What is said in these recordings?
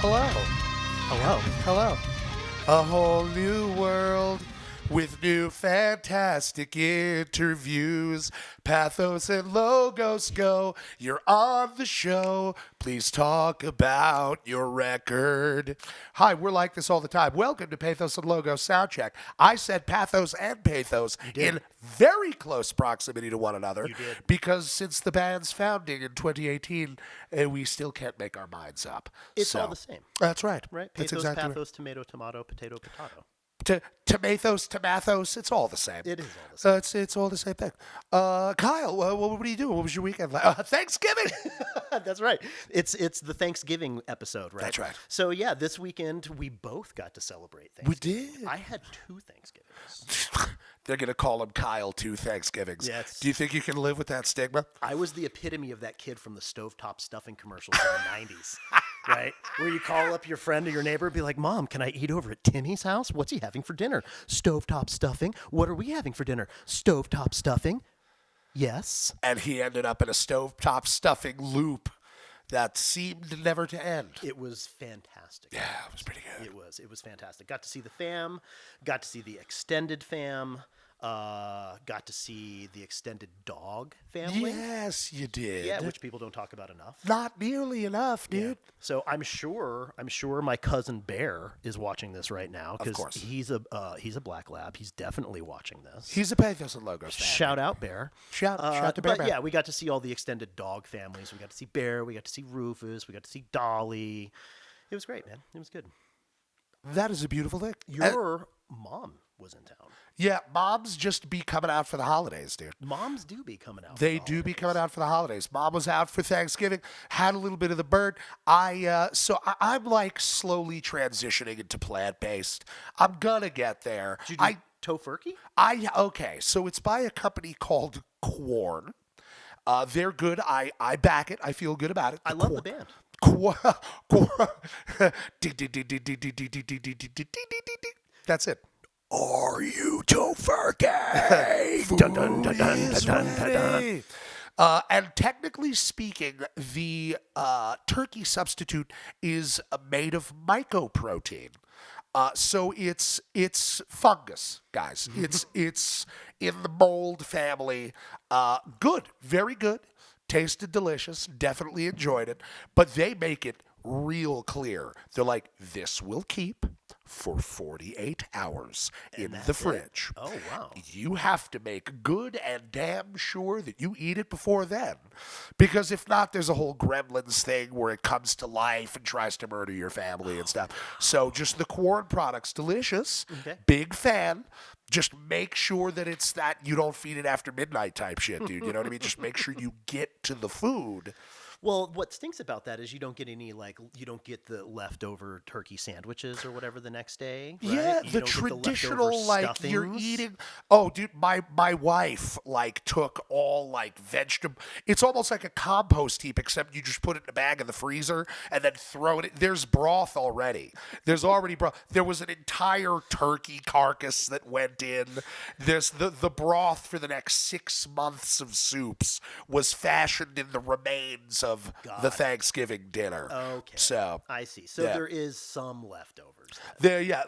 Hello. Hello. Hello. A whole new world with new fantastic interviews. Pathos and Logos go. You're on the show. Please talk about your record. Hi, we're like this all the time. Welcome to Pathos and Logos Soundcheck. I said Pathos and Pathos in very close proximity to one another. You did. Because since the band's founding in 2018, we still can't make our minds up. It's all the same. That's right. Right? That's Pathos, exactly pathos, tomato, tomato, potato, potato. Tomathos, it's all the same. It is all the same. It's all the same thing. Kyle, what are you doing? What was your weekend like? Thanksgiving. That's right. It's the Thanksgiving episode, right? That's right. So yeah, this weekend we both got to celebrate Thanksgiving. We did. I had 2 Thanksgivings. They're going to call him Kyle 2 Thanksgivings. Yes. Do you think you can live with that stigma? I was the epitome of that kid from the stovetop stuffing commercials in the 90s. Right? Where you call up your friend or your neighbor and be like, Mom, can I eat over at Timmy's house? What's he having for dinner? Stovetop stuffing. What are we having for dinner? Stovetop stuffing. Yes. And he ended up in a stovetop stuffing loop that seemed never to end. It was fantastic. Yeah, it was pretty good. It was fantastic. Got to see the fam, got to see the extended fam, got to see the extended dog family. Yes, you did. Yeah, which people don't talk about enough. Not nearly enough, dude. Yeah. So I'm sure my cousin Bear is watching this right now Of course. he's a black lab. He's definitely watching this. He's a Pathos and Logos fan. Shout out Bear. Shout to Bear. But yeah, we got to see all the extended dog families. We got to see Bear. We got to see Rufus. We got to see Dolly. It was great, man. It was good. That is a beautiful thing. Your mom was in town. Yeah, moms just be coming out for the holidays, dude. Moms do be coming out. They do be coming out for the holidays. Mom was out for Thanksgiving, had a little bit of the bird. I'm like slowly transitioning into plant-based. I'm gonna get there. Did you do tofurkey? Okay, so it's by a company called Quorn. They're good. I back it. I feel good about it. I love the band. That's it. Are you tofurkey? Dun, dun, dun, dun, dun, dun, dun. And technically speaking, the turkey substitute is made of mycoprotein. So it's fungus, guys. It's in the mold family. Good, very good. Tasted delicious. Definitely enjoyed it. But they make it real clear. They're like, this will keep for 48 hours in the fridge. Oh, wow. You have to make good and damn sure that you eat it before then. Because if not, there's a whole Gremlins thing where it comes to life and tries to murder your family and stuff. So just the Quorn product's delicious. Okay. Big fan. Just make sure that it's that you don't feed it after midnight type shit, dude. You know what I mean? Just make sure you get to the food. Well, what stinks about that is you don't get the leftover turkey sandwiches or whatever the next day. Right? Yeah, You the don't get traditional leftover you're stuffings. eating. Oh, dude, my wife took all vegetable. It's almost like a compost heap, except you just put it in a bag in the freezer and then throw it. There's broth already. There's already broth. There was an entire turkey carcass that went in. There's the broth for the next 6 months of soups was fashioned in the remains of the Thanksgiving dinner. Okay. So I see. So yeah. there is some leftovers.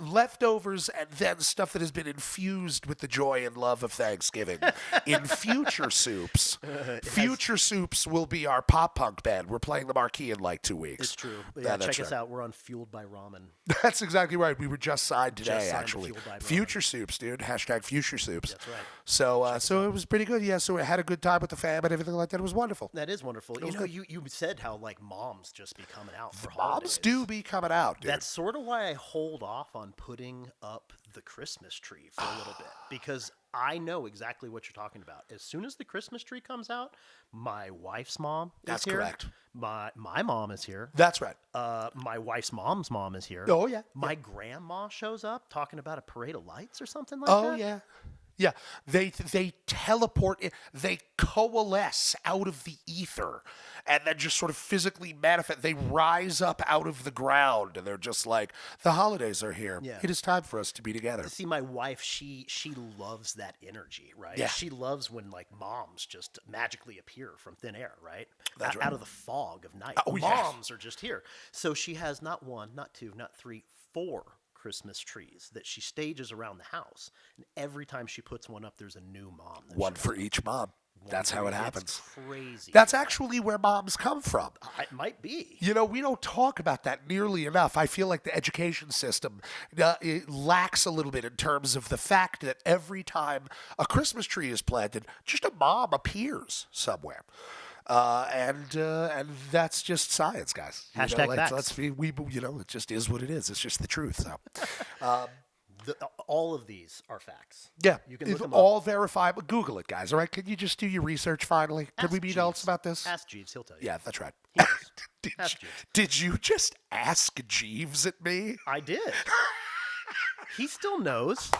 Leftovers and then stuff that has been infused with the joy and love of Thanksgiving in future soups. Future soups will be our pop punk band. We're playing the Marquee in like 2 weeks. It's true. Yeah, that's check us right. out. We're on Fueled by Ramen. That's exactly right. We were just signed today, Just signed to actually. Fueled by Ramen. Future soups, dude. # future soups. That's right. So it was pretty good. Yeah. So we had a good time with the fam and everything like that. It was wonderful. That is wonderful. was good. You said how like moms just be coming out for Moms holidays. do be coming out, dude. That's sort of why I hold off on putting up the Christmas tree for a little bit, because I know exactly what you're talking about. As soon as the Christmas tree comes out, my wife's mom is That's here. correct. My mom is here. That's right. My wife's mom's mom is here. Oh, yeah. My grandma shows up talking about a parade of lights or something like Oh, that. yeah. Yeah, they teleport, they coalesce out of the ether, and then just sort of physically manifest. They rise up out of the ground, and they're just like, the holidays are here. Yeah. It is time for us to be together. See, my wife, she loves that energy, right? Yeah. She loves when like moms just magically appear from thin air, right? That's right. Out of the fog of night. Oh, yes. Moms are just here. So she has not one, not two, not three, 4 Christmas trees that she stages around the house. And every time she puts one up, there's a new mom. that One she- for each mom. That's how it happens. It's crazy. That's actually where moms come from. It might be. You know, we don't talk about that nearly enough. I feel like the education system it lacks a little bit in terms of the fact that every time a Christmas tree is planted, just a mom appears somewhere. And that's just science, guys. Hashtag facts. Let's be, it just is what it is. It's just the truth. So, All of these are facts. yeah, You can it's look 'em all verifiable. Google it, guys. All right, can you just do your research finally? Can Ask we be Jeeves. adults about this? Ask Jeeves, he'll tell you. Yeah, that's right. He knows. Did, Ask Jeeves. did you just ask Jeeves at me? I did. He still knows.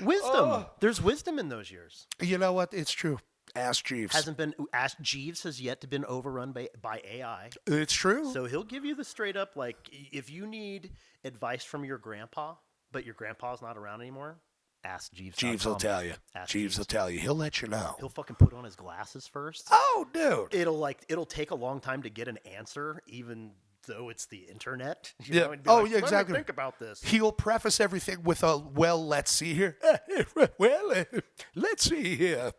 Wisdom. There's wisdom in those years. You know what? It's true. Ask Jeeves. Ask Jeeves has yet to been overrun by AI. It's true. So he'll give you the straight up, like, if you need advice from your grandpa, but your grandpa's not around anymore, ask Jeeves. Jeeves will tell you. Ask Jeeves will tell you. He'll let you know. He'll fucking put on his glasses first. Oh, dude. It'll take a long time to get an answer, even though it's the internet. You Yeah. know, and be Oh, like, yeah, "Let me exactly. think about this. He'll preface everything with a, well, let's see here. Let's see here.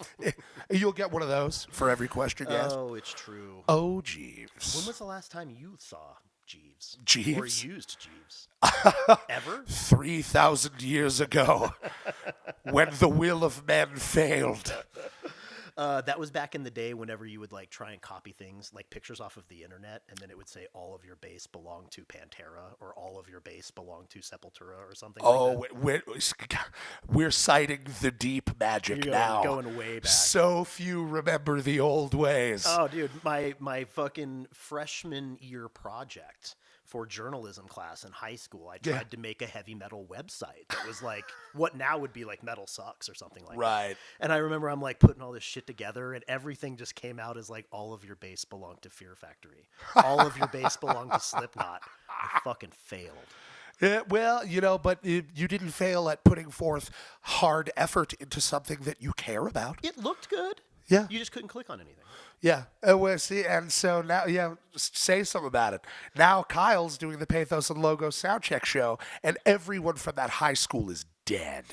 You'll get one of those for every question you ask. Oh, it's true. Oh, Jeeves. When was the last time you saw Jeeves? Jeeves? Or used Jeeves? Ever? 3,000 years ago, when the will of men failed. That was back in the day whenever you would like try and copy things like pictures off of the internet, and then it would say all of your base belonged to Pantera or all of your base belonged to Sepultura or something like that. We're citing the deep magic now. Going way back. So few remember the old ways. Oh, dude, my fucking freshman year project for journalism class in high school, I tried to make a heavy metal website that was like what now would be like Metal Sucks or something like that. Right. And I remember I'm like putting all this shit together, and everything just came out as like all of your base belonged to Fear Factory. All of your base belonged to Slipknot. I fucking failed. Yeah, well, but you didn't fail at putting forth hard effort into something that you care about. It looked good. Yeah. You just couldn't click on anything. Yeah. And so now, just say something about it. Now Kyle's doing the Pathos and Logos Soundcheck show, and everyone from that high school is dead.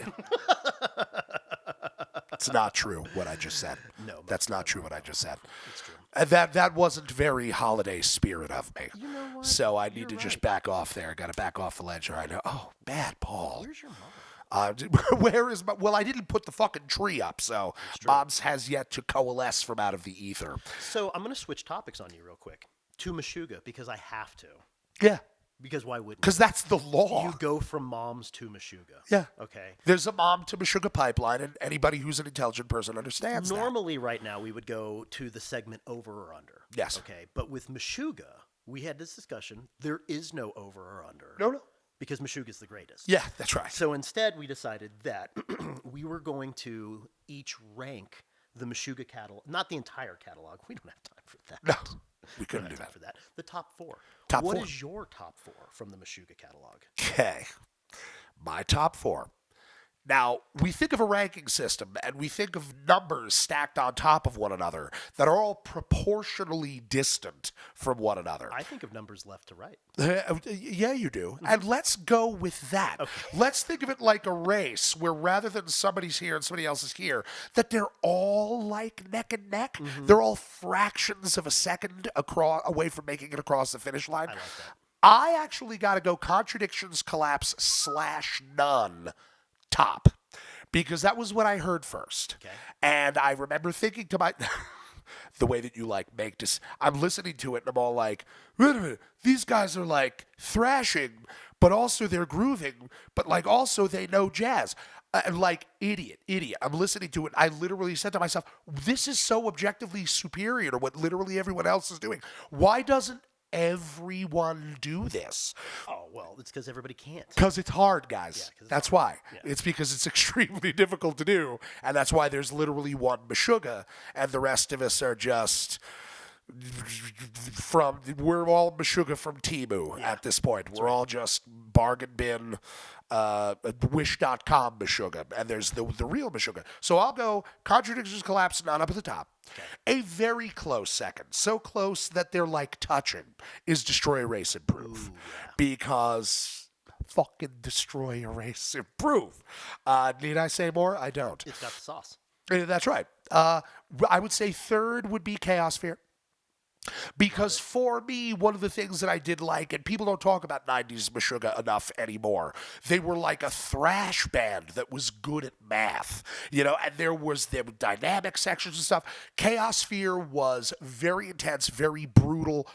It's not true what I just said. No, that's not true what I just said. It's true. That wasn't very holiday spirit of me. You know what? So I need You're to just right. back off there. Got to back off the ledge right now. Oh, bad Paul. Where's your mom? Where is my? Well, I didn't put the fucking tree up, so Mom's has yet to coalesce from out of the ether. So I'm going to switch topics on you real quick to Meshuggah because I have to. Yeah, Because why wouldn't because that's the law. you go from moms to Meshuggah? Yeah. Okay. There's a mom to Meshuggah pipeline, and anybody who's an intelligent person understands that. Normally, right now, we would go to the segment over or under. Yes. Okay. But with Meshuggah, we had this discussion. There is no over or under. No. Because Meshuggah is the greatest. Yeah, that's right. So instead, we decided that we were going to each rank the Meshuggah catalog, not the entire catalog. We don't have time for that. No, we We couldn't don't do have time that. for that. The top 4. Top What 4. is your top 4 from the Meshuggah catalog? Okay, my top 4. Now, we think of a ranking system, and we think of numbers stacked on top of one another that are all proportionally distant from one another. I think of numbers left to right. Yeah, you do. And let's go with that. Let's think of it like a race where rather than somebody's here and somebody else is here, that they're all like neck and neck. They're all fractions of a second away from making it across the finish line. I like that. I actually got to go contradictions, collapse, / none top. Because that was what I heard first. Okay. And I remember thinking to my... the way that you make this, I'm listening to it and I'm all like, wait a minute, these guys are like thrashing, but also they're grooving, but like also they know jazz. Idiot. I'm listening to it. I literally said to myself, this is so objectively superior to what literally everyone else is doing. Why doesn't everyone do this? Oh, well, it's because everybody can't. Because it's hard, guys. 'cause it's That's hard. why. Yeah. It's because it's extremely difficult to do, and that's why there's literally one Meshuggah, and the rest of us are just we're all Meshuggah from Temu at this point. We're all just bargain bin wish.com Meshuggah, and there's the real Meshuggah. So I'll go Contradictions Collapse, not up at the top. A very close second, so close that they're like touching, is Destroy, Erase, Improve. Because fucking Destroy, Erase, Improve. Need I say more? I don't. It's got the sauce. That's right. I would say third would be Chaos Fear. Because for me, one of the things that I did like, and people don't talk about 90s Meshuggah enough anymore, they were like a thrash band that was good at math, and there were dynamic sections and stuff. Chaos Fear was very intense, very brutal,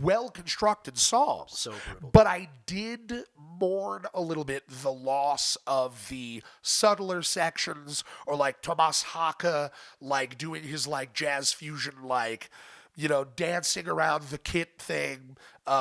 well-constructed songs. So brutal. But I did mourn a little bit the loss of the subtler sections, or like Tomas Haka, like doing his like jazz fusion, like, dancing around the kit thing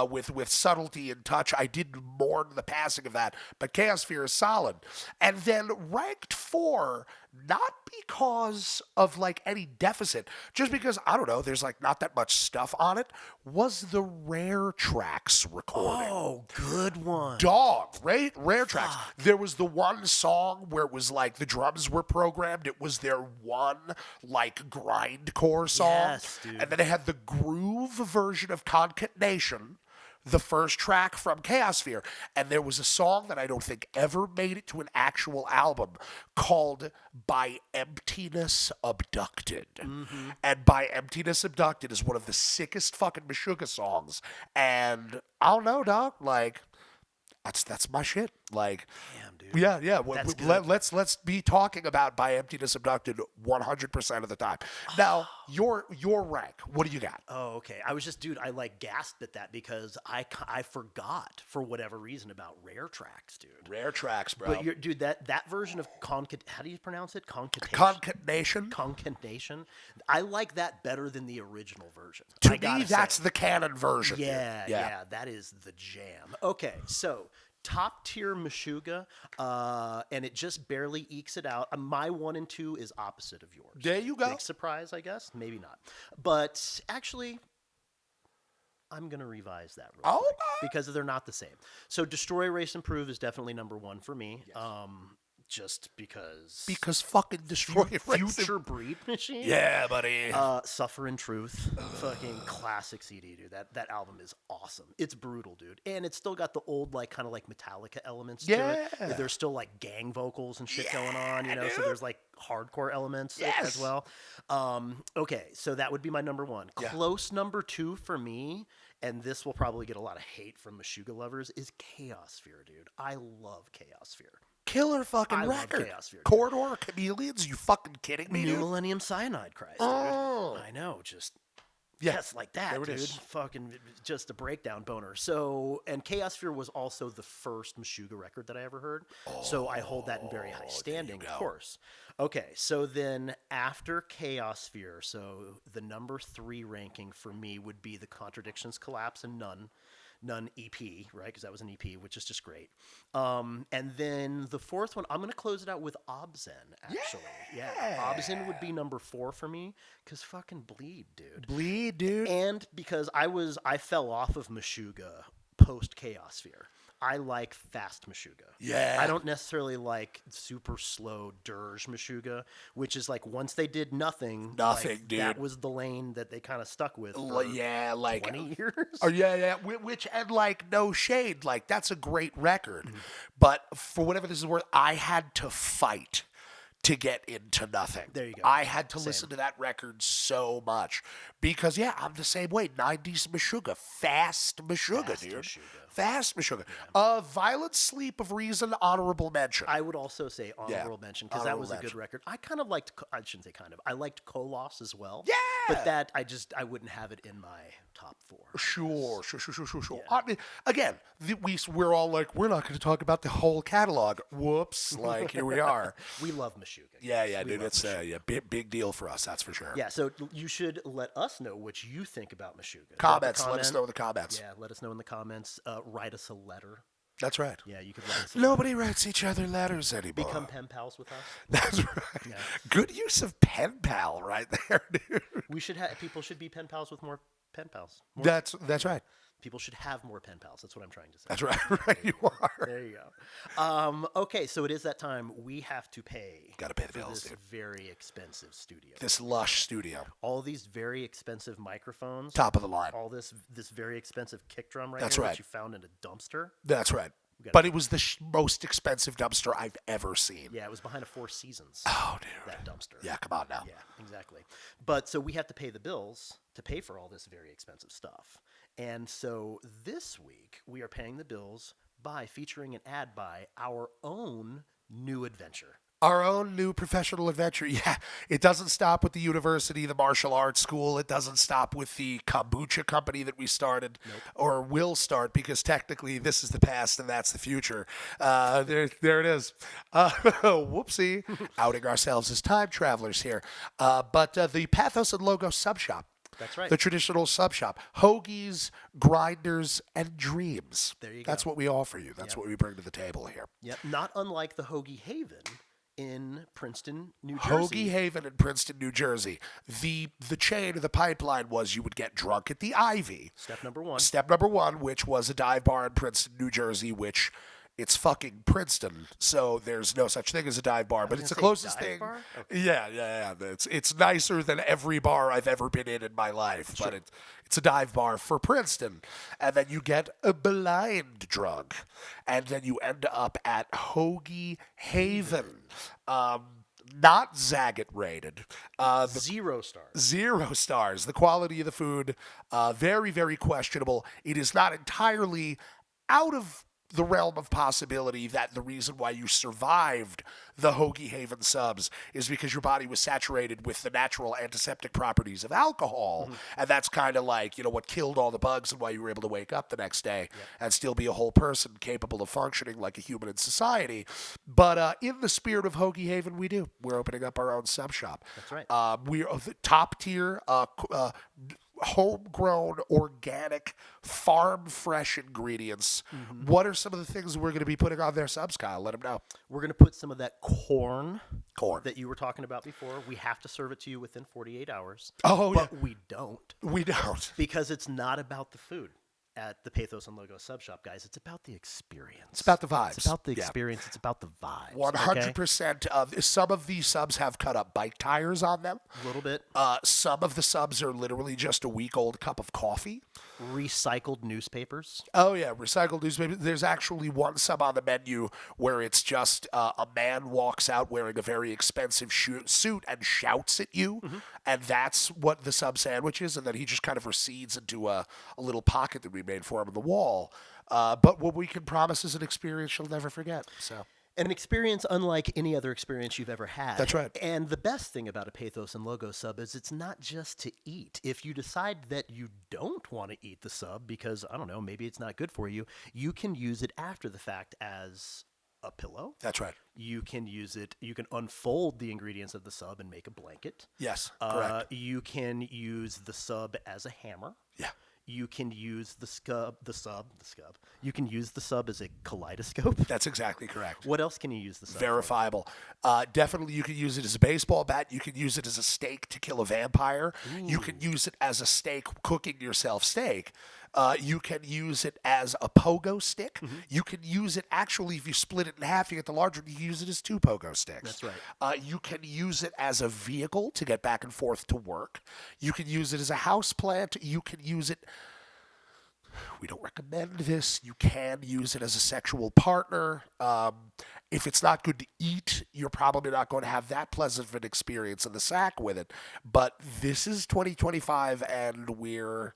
with subtlety and touch. I did mourn the passing of that, but Chaos Fear is solid. And then ranked 4, not because of like any deficit, just because, I don't know, there's like not that much stuff on it, was the Rare Tracks recording. Oh, good one. Dog, right? Rare Tracks. There was the one song where it was like the drums were programmed. It was their one like grindcore song. Yes, dude. And then they had the groove version of Concatenation, the first track from Chaos Fear. And there was a song that I don't think ever made it to an actual album called By Emptiness Abducted. And By Emptiness Abducted is one of the sickest fucking Meshuggah songs. And I don't know, dog. Like, that's my shit. Like, Damn, dude. yeah. That's good. Let's be talking about By Emptiness Abducted 100% of the time. Now, your rank. What do you got? Oh, okay. I was just, dude, I like gasped at that because I forgot for whatever reason about Rare Tracks, dude. Rare Tracks, bro. But dude, that version of how do you pronounce it? Concatenation. Concatenation. I like that better than the original version. To I gotta me, that's say. the canon version. dude. Yeah, that is the jam. Okay, so top tier Meshuggah, and it just barely ekes it out. My 1 and 2 is opposite of yours. There you go. Big surprise, I guess. Maybe not. But actually, I'm going to revise that real quick because they're not the same. So Destroy, Erase, Improve is definitely number 1 for me. Yes. Just because fucking Destroy, Erase, Future Breed Machine. Yeah, buddy. Suffer in Truth, fucking classic CD, dude. That album is awesome. It's brutal, dude, and it's still got the old like kind of like Metallica elements to it. There's still like gang vocals and shit going on, dude. So there's like hardcore elements as well. Okay, so that would be my number 1. Yeah. Close number 2 for me, and this will probably get a lot of hate from Meshuggah lovers, is Chaos Fear, dude. I love Chaos Fear. Killer fucking I love record. Chaos Fear, dude. Corridor Chameleons? You fucking kidding me, New dude? Millennium Cyanide Christ, dude. Oh. I know, just Yeah. yes, like that, There it dude. is. Fucking just a breakdown boner. So, and Chaos Fear was also the first Meshuggah record that I ever heard. So I hold that in very high standing, of course. Okay, so then after Chaos Fear, so the number 3 ranking for me would be the Contradictions Collapse and None EP, right? Because that was an EP, which is just great. And then the 4th one, I'm going to close it out with Obzen, actually. Yeah. Obzen would be number 4 for me, because fucking Bleed, dude. Bleed, dude. And because I fell off of Meshuggah post Chaos Fear. I like fast Meshuggah. Yeah. I don't necessarily like super slow dirge Meshuggah, which is like once they did nothing, like, dude. that was the lane that they kind of stuck with for like 20 years. Oh yeah. Which, and like, no shade, like that's a great record, but for whatever this is worth, I had to fight to get into Nothing. There you go. I had to listen to that record so much because I'm the same way. 90s Meshuggah, fast Meshuggah, dude. Fast Meshuggah. Violent Sleep of Reason, honorable mention. I would also say honorable mention because that Honorable was a good mention. record. I kind of liked. I shouldn't say kind of. I liked Kolos as well. Yeah! But that I wouldn't have it in my top 4. Sure. I mean, again, we're all like, we're not going to talk about the whole catalog. Whoops. Like, here we are. We love Meshuggah. Yeah, We dude. love It's Meshuggah. big deal for us, that's for sure. Yeah, so you should let us know what you think about Meshuggah. Comments. Let us know in the comments. Yeah, let us know in the comments. Write us a letter. That's right. Yeah, you could write us a Nobody writes each other letters anymore. Become pen pals with us. That's right. Good use of pen pal right there, dude. We should have people should be pen pals with more pen pals. That's right. People should have more pen pals. That's what I'm trying to say. That's right. Right, you are. There you go. Okay, so it is that time. We have to pay. Gotta pay the for bills, this dude. very expensive studio. This lush studio, All these very expensive microphones. top of the line. All this very expensive kick drum right That's here right. that you found in a dumpster. That's right. gotta- But it was the most expensive dumpster I've ever seen. Yeah, it was behind a Four Seasons. Oh, dude. That dumpster. Yeah, come on now. Yeah, exactly. But so we have to pay the bills to pay for all this very expensive stuff. And so this week we are paying the bills by featuring an ad by our own new adventure. Our own new professional adventure. Yeah, it doesn't stop with the university, the martial arts school. It doesn't stop with the kombucha company that we started or will start, because technically this is the past and that's the future. There it is. Whoopsie. Outing ourselves as time travelers here. But the Pathos Logos sub shop. That's right. The traditional sub shop. Hoagies, grinders, and dreams. There you That's go. what we offer you. That's what we bring to the table here. Yep. Not unlike the Hoagie Haven in Princeton, New Jersey. Hoagie Haven in Princeton, New Jersey. The chain of the pipeline was you would get drunk at the Ivy. Step number one. Step number one, which was a dive bar in Princeton, New Jersey, which it's fucking Princeton, so there's no such thing as a dive bar, but it's the say closest dive thing. bar? Yeah. It's nicer than every bar I've ever been in my life, but it's a dive bar for Princeton. And then you get a blind drunk, and then you end up at Hoagie Haven. Not Zagat rated. 0 stars. 0 stars. The quality of the food, very, very questionable. It is not entirely out of the realm of possibility that the reason why you survived the Hoagie Haven subs is because your body was saturated with the natural antiseptic properties of alcohol. And that's kind of like, what killed all the bugs and why you were able to wake up the next day and still be a whole person capable of functioning like a human in society. But in the spirit of Hoagie Haven, we're opening up our own sub shop. That's right. We are the top tier, homegrown, organic, farm fresh ingredients. What are some of the things we're going to be putting on their subs, Kyle? Let them know. We're going to put some of that corn Corn. that you were talking about before. We have to serve it to you within 48 hours. Oh, but we don't, We don't. because it's not about the food at the Pathos and Logos sub shop, guys. It's about the experience. It's about the vibes. It's about the Yeah. experience. It's about the vibes. 100% of some of these subs have cut up bike tires on them. A little bit. Some of the subs are literally just a week-old cup of coffee. Recycled newspapers. Oh, yeah, recycled newspaper. There's actually one sub on the menu where it's just a man walks out wearing a very expensive suit and shouts at you, and that's what the sub sandwich is, and then he just kind of recedes into a little pocket that we made for him on the wall. But what we can promise is an experience you'll never forget. So. An experience unlike any other experience you've ever had. That's right. And the best thing about a Pathos and Logo sub is it's not just to eat. If you decide that you don't want to eat the sub because, I don't know, maybe it's not good for you, you can use it after the fact as a pillow. That's right. You can use it, you can unfold the ingredients of the sub and make a blanket. Yes, correct. You can use the sub as a hammer. Yeah. You can use the sub. You can use the sub as a kaleidoscope. That's exactly correct. What else can you use the sub for? Verifiable. Definitely, you can use it as a baseball bat. You can use it as a steak to kill a vampire. You can use it as a steak cooking yourself steak. You can use it as a pogo stick. You can use it, actually, if you split it in half, you get the larger one, you can use it as 2 pogo sticks. That's right. You can use it as a vehicle to get back and forth to work. You can use it as a house plant. You can use it... We don't recommend this. You can use it as a sexual partner. If it's not good to eat, you're probably not going to have that pleasant of an experience in the sack with it. But this is 2025, and we're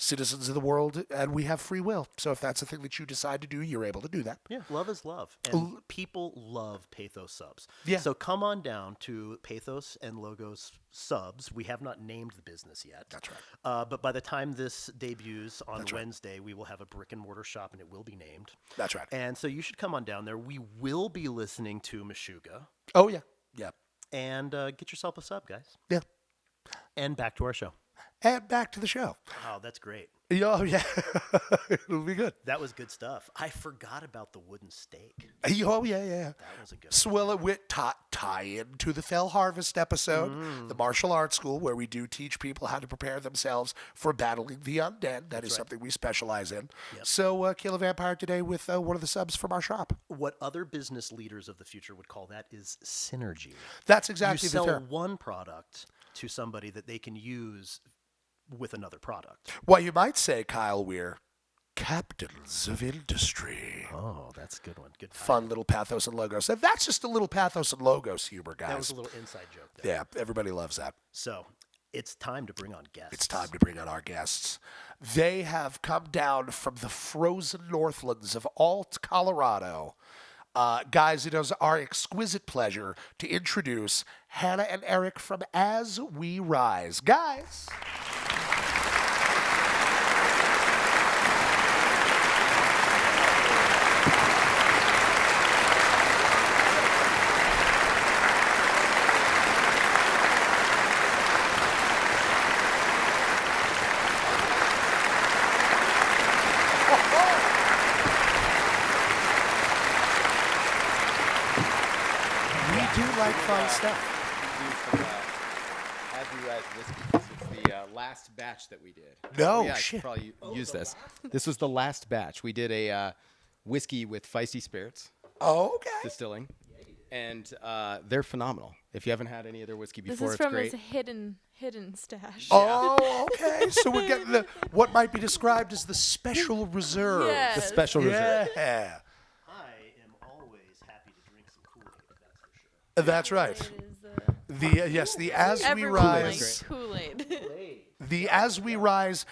citizens of the world, and we have free will. So if that's the thing that you decide to do, you're able to do that. Yeah, love is love. And people love Pathos subs. Yeah. So come on down to Pathos and Logos subs. We have not named the business yet. That's right. But by the time this debuts on Wednesday, we will have a brick and mortar shop and it will be named. That's right. And so you should come on down there. We will be listening to Meshuggah. Oh, yeah. Yeah. And get yourself a sub, guys. Yeah. And back to our show. And back to the show. Oh, that's great. Oh, yeah. It'll be good. That was good stuff. I forgot about the wooden stake. Oh, yeah. That was a good one. Swell it with tie into the Fell Harvest episode, the martial arts school, where we do teach people how to prepare themselves for battling the undead. That is something we specialize in. Yep. So, kill a vampire today with one of the subs from our shop. What other business leaders of the future would call that is synergy. That's exactly you the sell term. one product to somebody that they can use with another product. Well, you might say, Kyle, we're captains of industry. Oh, that's a good one. Good. Fun little Pathos and Logos. And that's just a little Pathos and Logos humor, guys. That was a little inside joke there. Yeah, everybody loves that. So it's time to bring on guests. It's time to bring on our guests. They have come down from the frozen northlands of Alt, Colorado. Guys, it is our exquisite pleasure to introduce Hannah and Eric from As We Rise. Guys. We do like fun stuff. As We Rise whiskey. This was the last batch that we did. No, yeah, shit. Probably use this. This was the last batch. We did a whiskey with Feisty Spirits Oh, okay. Distilling, and they're phenomenal. If you haven't had any of their whiskey This before, is it's from great. his hidden stash. Oh, okay. So we're getting the what might be described as the special reserve. Yes. The special reserve. Yeah. I am always happy to drink some Kool-Aid, that's for sure. That's right. It is, The yes, the As We everyone Rise. likes Kool-Aid. The As We Rise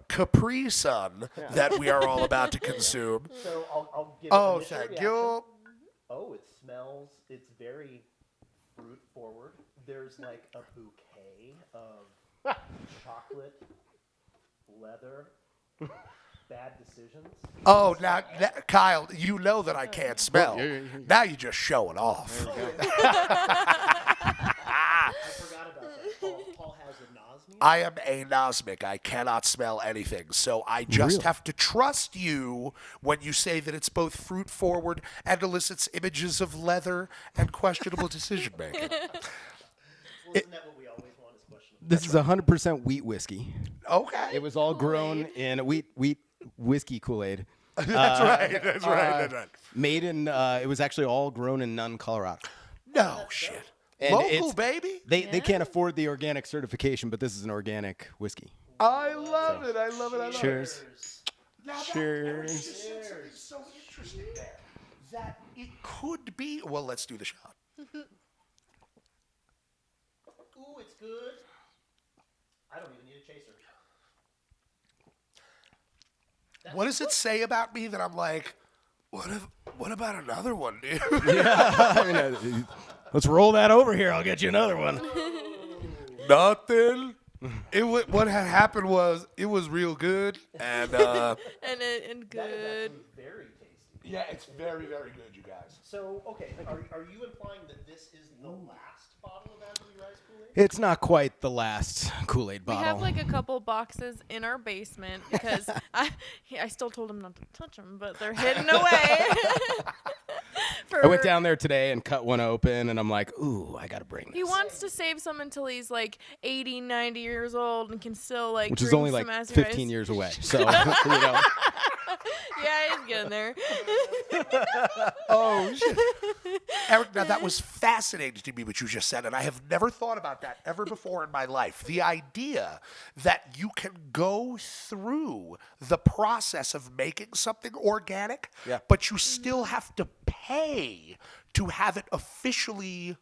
Capri Sun that we are all about to consume. So I'll give Oh, initial thank reaction. you. Oh, it smells. It's very fruit forward. There's like a bouquet of chocolate, leather, bad decisions. Oh, now, Kyle, you know that I can't smell. Now you're just showing off. I forgot about that. Paul has a nausea. I am anosmic. I cannot smell anything. So I just have to trust you when you say that it's both fruit forward and elicits images of leather and questionable decision making. Well, isn't that what we always want is questionable? This is 100% wheat whiskey. Okay. It was all grown in a wheat whiskey Kool-Aid. That's right. That's right. That's right. Made in, it was actually all grown in Nunn, Colorado. No shit. And Local, it's- baby. They can't afford the organic certification, but this is an organic whiskey. I love it. I love it. I love Cheers. it. Now Cheers. Eric just said something so interesting there that it could be. Well, let's do the shot. Ooh, it's good. I don't even need a chaser. What does it say about me that I'm like, what about another one, dude? Let's roll that over here. I'll get you another one. Nothing. What had happened was it was real good, and and good. Very tasty. yeah, it's very, very good, you guys. So, okay, are you implying that this is the last bottle of As We Rise Kool-Aid? It's not quite the last Kool-Aid We bottle. have like a couple boxes in our basement because I still told him not to touch them, but they're hidden away. I went down there today and cut one open, and I'm like, ooh, I got to bring this. He wants to save some until he's like 80, 90 years old and can still like Which drink is only some like As We 15 Rise. years away. So, you know. Yeah, he's getting there. Oh, shit. Eric, now that was fascinating to me what you just said, and I have never thought about that ever before in my life. The idea that you can go through the process of making something organic, but you still have to pay to have it officially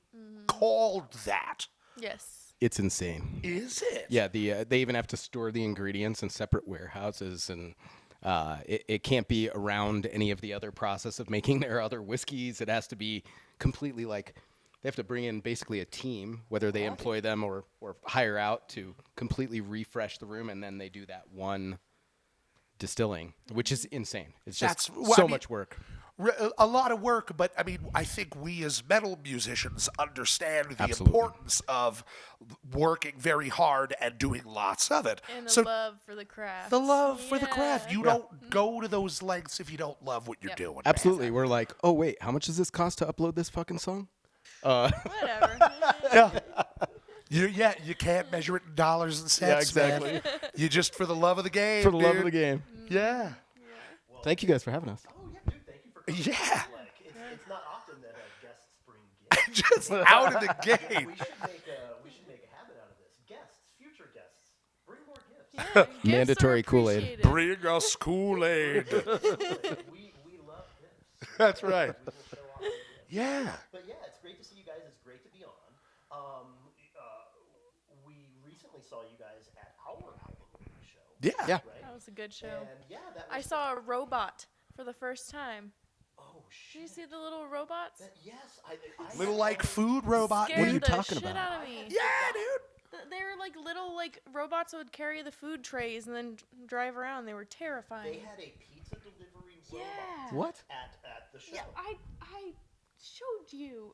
called that. Yes. It's insane. Is it? Yeah, they even have to store the ingredients in separate warehouses, and it can't be around any of the other process of making their other whiskeys. It has to be completely like they have to bring in basically a team, whether they employ them or hire out to completely refresh the room, and then they do that one distilling, which is insane. It's just much work. A lot of work, but I mean, I think we as metal musicians understand the Absolutely. importance of working very hard and doing lots of it. And the So love for the craft. the love for the craft. Yeah. You don't go to those lengths if you don't love what you're doing. man. Absolutely. We're like, oh, wait, how much does this cost to upload this fucking song? Whatever. Yeah. You can't measure it in dollars and cents. exactly. Man. You just for the love of the game. For the love of dude. the game. Yeah. Thank you guys for having us. Oh yeah, dude. Thank you for coming. Yeah. Like, it's not often that guests bring gifts. Just out of the Yeah, gate. we should make a habit out of this. Guests, future guests, bring more gifts. Yeah, gifts are Mandatory Kool-Aid. appreciated. Bring us Kool-Aid. we love gifts. That's right. We will show off the gifts. Yeah. But yeah, it's great to see you guys. It's great to be on. We recently saw you guys at our album release show. Yeah. Yeah. Right? That was a good show. And yeah, that was I saw a robot for the first time. Oh Did you shit. see the little robots? Yes, Little like food robot. Scared What are you the talking shit about? out of me. Yeah, dude. They were like little like robots that would carry the food trays and then drive around. They were terrifying. They had a pizza delivery robot Yeah. What? at the show. Yeah, I showed you.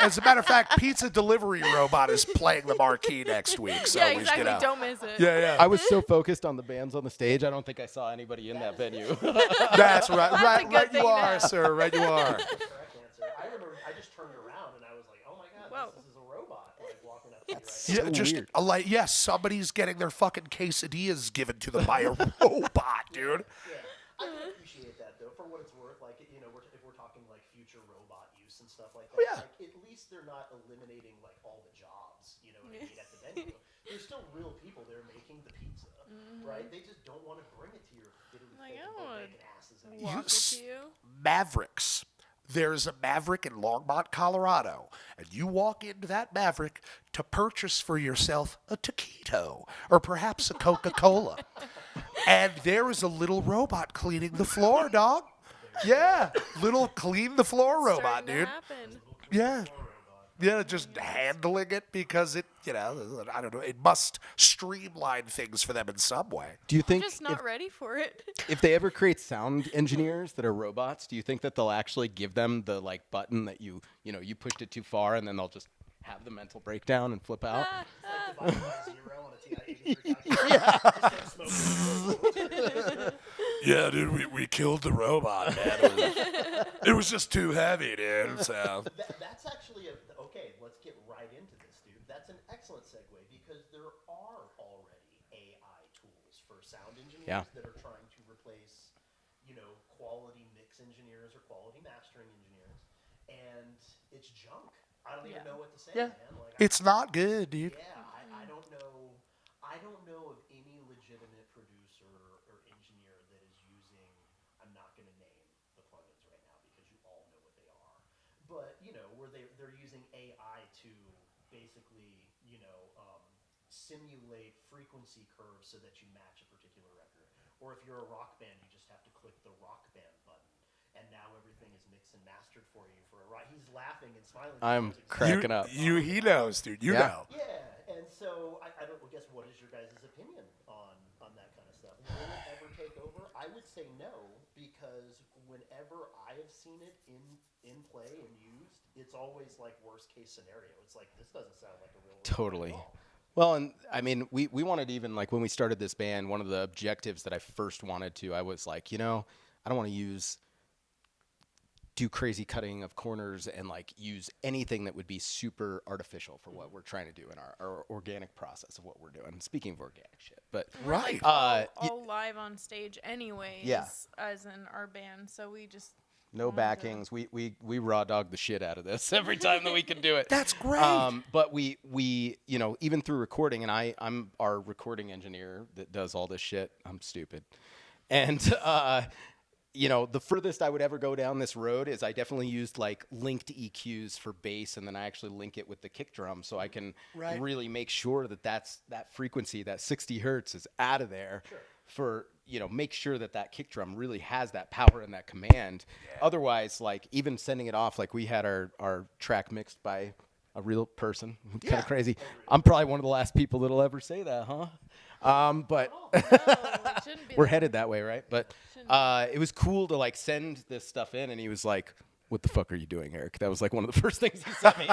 As a matter of fact, Pizza Delivery Robot is playing the marquee next week. So yeah, we should exactly. get out. Don't miss it. Yeah. I was so focused on the bands on the stage, I don't think I saw anybody in that venue. That's right. That's a Right, good right you thing are, now. sir. Right you are. Correct answer. I remember I just turned around and I was like, oh my god, Whoa. this is a robot like walking up to me right now. So Just weird. yes, somebody's getting their fucking quesadillas given to them by a robot, dude. Yeah, I can appreciate that though, for what it's worth. Like, you know, if we're talking like future robot use and stuff like that, yeah. like, at least they're not eliminating like all the jobs. You know what I mean? At the venue, there's still real people there making the pizza, right? They just don't want to bring it to your diddly Like, thick I and wanna bacon asses. And Walk it to you. Mavericks. There's a Maverick in Longmont, Colorado, and you walk into that Maverick to purchase for yourself a taquito or perhaps a Coca-Cola. And there is a little robot cleaning the floor, dog. Yeah, little clean the floor robot, Starting to dude. happen. Yeah. Yeah, just handling it because it, I don't know, it must streamline things for them in some way. Do you I'm think just not ready for it. if they ever create sound engineers that are robots, do you think that they'll actually give them the like button that you pushed it too far and then they'll just have the mental breakdown and flip out? Divide by zero on a TI-83 calculator. Yeah, dude, we killed the robot, man. It was just too heavy, dude. So That's actually okay. Let's get right into this, dude. That's an excellent segue because there are already AI tools for sound engineers that are trying to replace, quality mix engineers or quality mastering engineers, and it's junk. I don't even know what to say, man. Like, it's not good, dude. yeah, I don't know. I don't know of any legitimate producer or engineer that is using. I'm not going to name the plugins right now because you all know what they are. But where they're using AI to basically simulate frequency curves so that you match a particular record. Or if you're a rock band, you just have to click the rock band button, and now everything is mixed and mastered for you for a rock. He's laughing and smiling. I'm because cracking up. He knows, dude. You Yeah. know. Yeah, and so I don't guess what is your guys' opinion on that kind of stuff? Will it ever take over? I would say no, because whenever I have seen it in play and used, it's always like worst case scenario. It's like this doesn't sound like a real recording Totally. at all. Well, and I mean, we wanted even like when we started this band, one of the objectives that I first wanted to, I was like, I don't want to do crazy cutting of corners and like use anything that would be super artificial for what we're trying to do in our organic process of what we're doing. Speaking of organic shit, but We're like y- all live on stage anyways. Yeah. As in our band, so we just no backings. We raw dog the shit out of this every time that we can do it. That's great. But we even through recording, and I'm our recording engineer that does all this shit. I'm stupid, and you know, the furthest I would ever go down this road is I definitely used like linked EQs for bass, and then I actually link it with the kick drum so I can really make sure that that frequency, that 60 hertz, is out of there for, you know, make sure that kick drum really has that power and that command. Otherwise, like even sending it off, like we had our track mixed by a real person. Kind of crazy. I'm probably one of the last people that'll ever say that, huh? But No, it shouldn't be we're that. headed that way, right? But it was cool to like send this stuff in, and he was like, "What the fuck are you doing, Eric?" That was like one of the first things he sent me,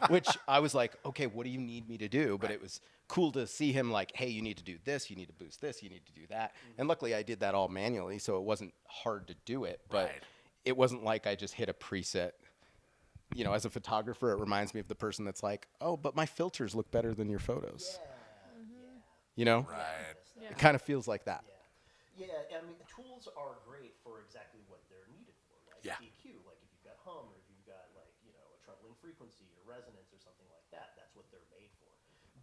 which I was like, "Okay, what do you need me to do?" But it was cool to see him like, "Hey, you need to do this, you need to boost this, you need to do that." And luckily, I did that all manually, so it wasn't hard to do it. But it wasn't like I just hit a preset. You know, as a photographer, it reminds me of the person that's like, "Oh, but my filters look better than your photos." You know? Right. It kind of feels like that. Yeah, I mean, tools are great for exactly what they're needed for. Like EQ, like if you've got hum, or if you've got like, you know, a troubling frequency or resonance or something like that, that's what they're made for.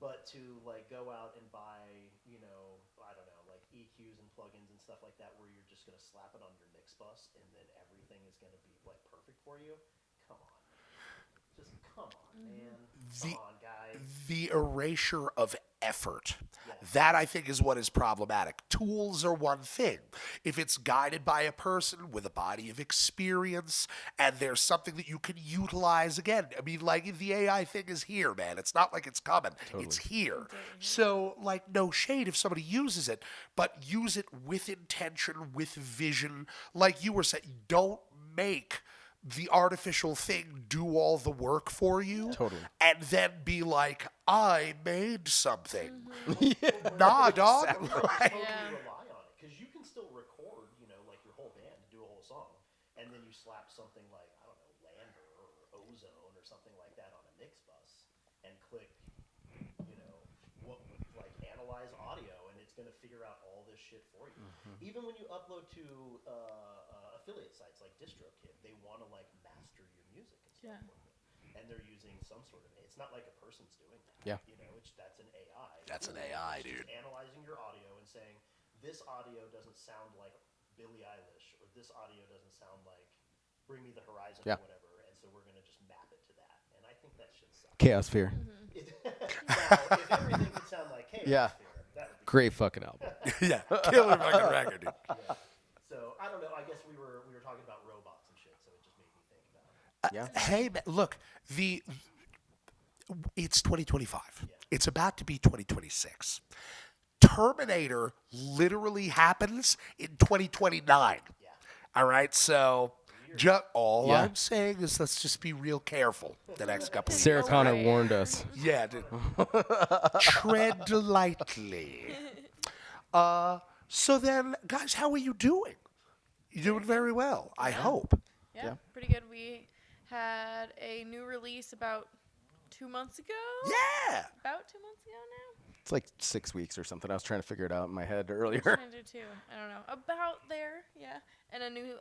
But to like go out and buy, you know, I don't know, like EQs and plugins and stuff like that, where you're just gonna slap it on your mix bus and then everything is gonna be like perfect for you, come on. Just come on, man. Come on, guys. The erasure of effort. That, I think, is what is problematic. Tools are one thing. If it's guided by a person with a body of experience and there's something that you can utilize again. I mean, like, the AI thing is here, man. It's not like it's coming. It's here. So, like, no shade if somebody uses it, but use it with intention, with vision. Like you were saying, don't make the artificial thing do all the work for you. Totally. And then be like, I made something. Nah, dog. Like, Rely on it, because you can still record, you know, like your whole band, do a whole song, and then you slap something like, I don't know, Lander or Ozone or something like that on a mix bus, and click, you know, what like analyze audio, and it's gonna figure out all this shit for you. Even when you upload to affiliate sites like DistroKid, they want to like master your music and stuff for you, and they're using some sort of. It's not like a person's doing that. Yeah. You know, that's an AI. That's an AI, dude. Just analyzing your audio and saying, this audio doesn't sound like Billie Eilish, or this audio doesn't sound like Bring Me the Horizon or whatever, and so we're going to just map it to that. And I think that should suck. Chaos Fear. Now, if everything could sound like Chaos Fear, that would be Great fucking album. yeah, killer fucking record, dude. So, I don't know. I guess we were talking about robots and shit, so it just made me think about it. Hey, man, look, it's 2025. It's about to be 2026. Terminator literally happens in 2029. All right, so all I'm saying is let's just be real careful the next couple of years. Sarah Connor warned us. Yeah, dude. Tread lightly. So then, guys, how are you doing? You're doing very well, I hope. Yeah, pretty good. We had a new release about 2 months ago. Yeah. About 2 months ago now. It's like 6 weeks or something. I was trying to figure it out in my head earlier. I do too. I don't know. About there, yeah. And a new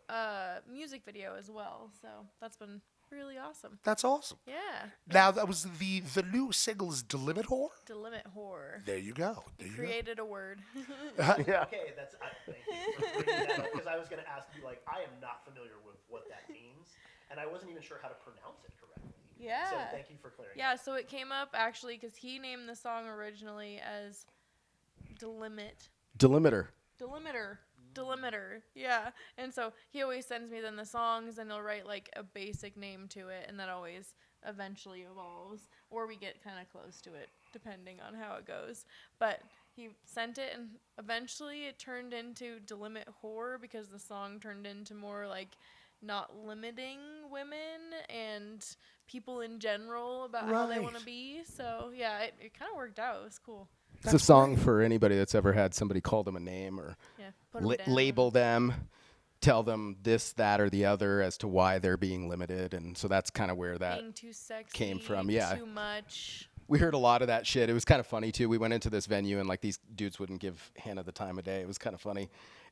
music video as well. So that's been really awesome. That's awesome. Yeah. Now, that was the new single is Delimit Whore? Delimit Horror. There you go. There you go. Created a word. Okay, that's thank you for bringing that up, because I was going to ask you, like, I am not familiar with what that means, and I wasn't even sure how to pronounce it correctly. Yeah. So thank you for clearing Yeah, it. so it came up actually because he named the song originally as Delimit. Delimiter. Delimiter, yeah. And so he always sends me then the songs, and he'll write like a basic name to it, and that always eventually evolves, or we get kind of close to it, depending on how it goes. But he sent it, and eventually it turned into Delimit Horror, because the song turned into more like not limiting women and people in general about how they want to be. So yeah, it kind of worked out. It was cool. It's a song for anybody that's ever had somebody call them a name or Yeah, put 'em down. label them, tell them this, that, or the other as to why they're being limited. And so that's kind of where that Being too sexy, came from. Yeah. too much. We heard a lot of that shit. It was kind of funny, too. We went into this venue, and, like, these dudes wouldn't give Hannah the time of day. It was kind of funny.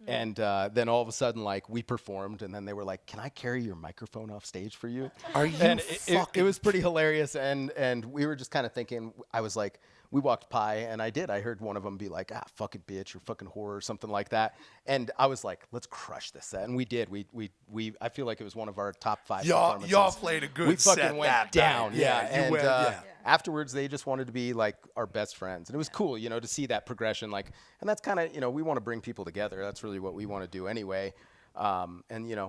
And then all of a sudden, like, we performed, and then they were like, can I carry your microphone off stage for you? Are you And fucking... it was pretty hilarious, and we were just kind of thinking, I was like, we walked by, and I heard one of them be like, fucking bitch or fucking whore or something like that. And I was like, let's crush this set. And we did. I feel like it was one of our top 5 performances. Y'all played a good set. We fucking went that down. night. Yeah. you And went, yeah. afterwards, they just wanted to be like our best friends. And it was cool, to see that progression. Like, and that's kind of, we want to bring people together. That's really what we want to do anyway. And,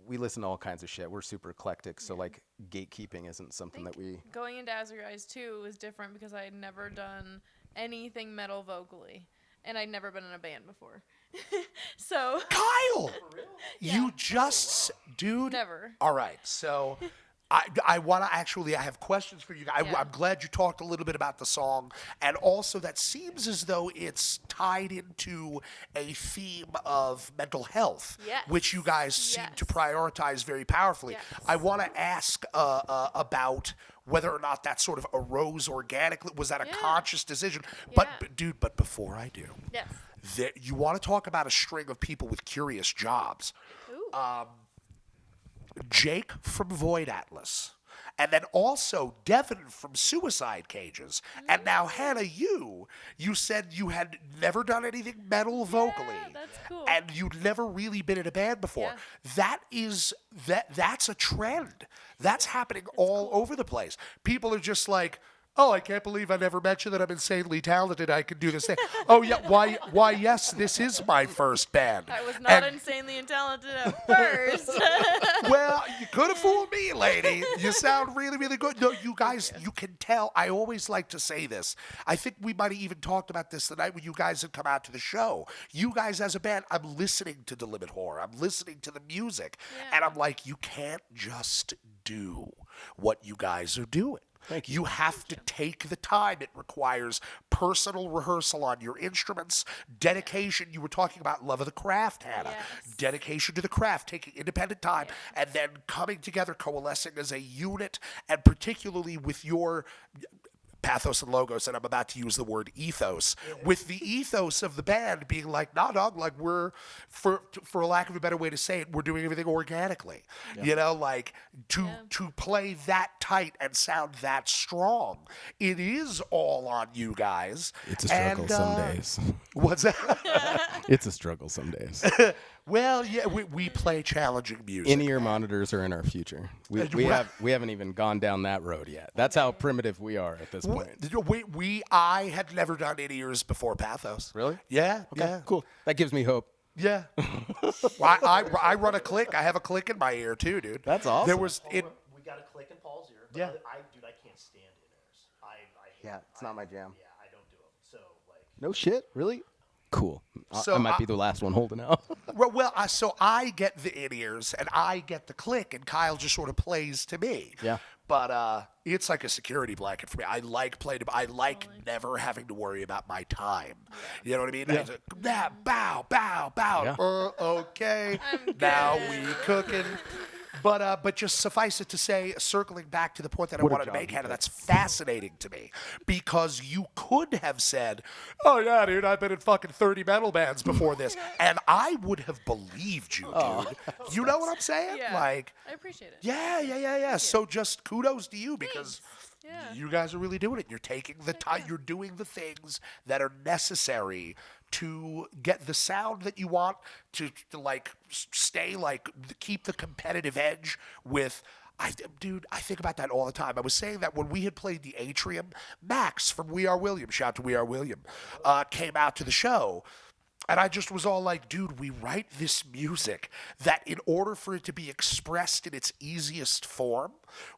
we listen to all kinds of shit. We're super eclectic, so like gatekeeping isn't something that we. Going into As Your Eyes 2 was different because I had never done anything metal vocally, and I'd never been in a band before. So. Kyle, you just, dude. Never. All right, so. I want to actually, I have questions for you guys. I'm glad you talked a little bit about the song. And also, that seems as though it's tied into a theme of mental health, which you guys seem to prioritize very powerfully. Yes. I want to ask about whether or not that sort of arose organically. Was that a conscious decision? But, dude, before I do, you want to talk about a string of people with curious jobs. Ooh. Jake from Void Atlas, and then also Devin from Suicide Cages, and now Hannah, you said you had never done anything metal vocally, that's cool. and you'd never really been in a band before. That's a trend. That's happening all over the place. People are just like, oh, I can't believe I never mentioned that I'm insanely talented. I can do this thing. Oh, yeah, why, yes, this is my first band. I was not insanely talented at first. Well, you could have fooled me, lady. You sound really, really good. No, you guys, you can tell. I always like to say this. I think we might have even talked about this the night when you guys had come out to the show. You guys as a band, I'm listening to The Limit Horror. I'm listening to the music. And I'm like, you can't just do what you guys are doing. You have to take the time. It requires personal rehearsal on your instruments, dedication. You were talking about love of the craft, Hannah. Yes. Dedication to the craft, taking independent time, and then coming together, coalescing as a unit, and particularly with your Pathos and Logos, and I'm about to use the word ethos, with the ethos of the band being like, nah, dog, like we're, for a lack of a better way to say it, we're doing everything organically. Like to play that tight and sound that strong, it is all on you guys. It's a struggle some days. What's that? It's a struggle some days. Well, yeah, we play challenging music. In-ear monitors are in our future. We haven't even gone down that road yet. That's how primitive we are at this point. I had never done in-ears before Pathos. Really? Yeah. Okay, Yeah. cool. That gives me hope. Yeah. I run a click. I have a click in my ear too, dude. That's awesome. There was We got a click in Paul's ear. Yeah. I can't stand in-ears. I hate It's not my jam. Yeah, I don't do them. So like. No shit, really? Cool. So I might be the last one holding out. so I get the in-ears and I get the click, and Kyle just sort of plays to me. Yeah. But it's like a security blanket for me. I like playing. I like never having to worry about my time. You know what I mean? Yeah. Bow. Yeah. Okay. Now we cooking. But just suffice it to say, circling back to the point that I wanted to make, Hannah, that's fascinating to me, because you could have said, oh, yeah, dude, I've been in fucking 30 metal bands before this, and I would have believed you, dude. You know what I'm saying? Yeah. Like, I appreciate it. yeah. So just kudos to you, because Yeah. you guys are really doing it. You're taking the time. You're doing the things that are necessary to get the sound that you want, to like stay, like keep the competitive edge with. Dude, I think about that all the time. I was saying that when we had played the Atrium, Max from We Are William, shout out to We Are William, came out to the show. And I just was all like, dude, we write this music that in order for it to be expressed in its easiest form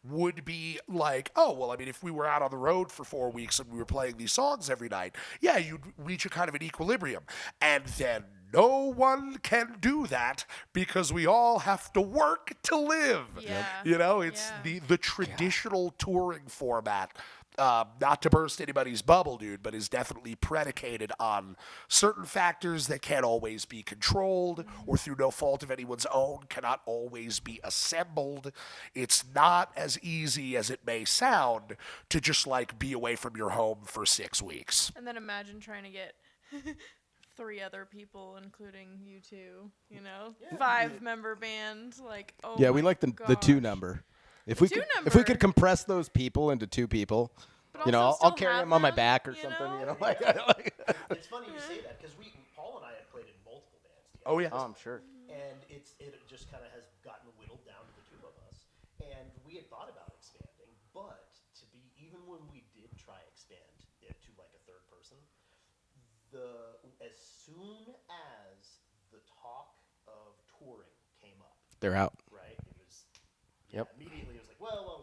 would be like, oh, well, I mean, if we were out on the road for 4 weeks and we were playing these songs every night, yeah, you'd reach a kind of an equilibrium. And then no one can do that because we all have to work to live. Yeah. You know, it's the traditional touring format. Not to burst anybody's bubble, dude, but is definitely predicated on certain factors that can't always be controlled, or through no fault of anyone's own, cannot always be assembled. It's not as easy as it may sound to just like be away from your home for 6 weeks. And then imagine trying to get 3 other people, including you two, 5-member band. Like, oh Yeah, we my like the gosh. 2 number. If we could compress those people into 2 people, But You know, also I'll still carry have him on my them, back or you something. know? You know, like, It's funny you say that because Paul and I have played in multiple bands together. Oh, yeah. I'm sure. And it just kind of has gotten whittled down to the two of us. And we had thought about expanding, but even when we did try expand it to like a third person, as soon as the talk of touring came up, They're out. right? It was Yep. immediately it was like, well.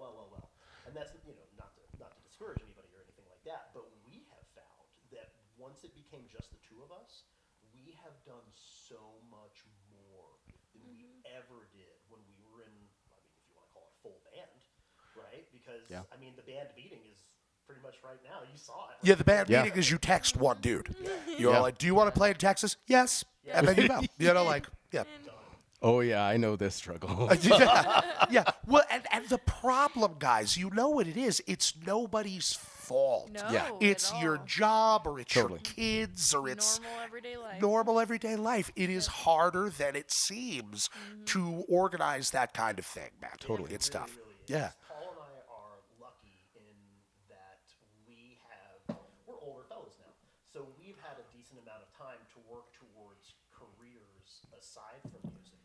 And that's not to discourage anybody or anything like that, but we have found that once it became just the two of us, we have done so much more than we ever did when we were in, I mean, if you want to call it full band, right? Because I mean, the band meeting is pretty much right now. You saw it. Yeah, the band Yeah. meeting is you text one dude. You're Yeah. like, do you want to play in Texas? Yes. And then you go. You know, like, yeah. Oh yeah, I know this struggle. Yeah. Well, and the problem, guys, you know what it is. It's nobody's fault. No, Yeah. It's at your all. job or it's Totally. your kids or it's Normal everyday life. normal everyday life. It is harder than it seems to organize that kind of thing, man. Totally. It's tough. Really is. Yeah. Paul and I are lucky in that we're older fellows now. So we've had a decent amount of time to work towards careers aside from music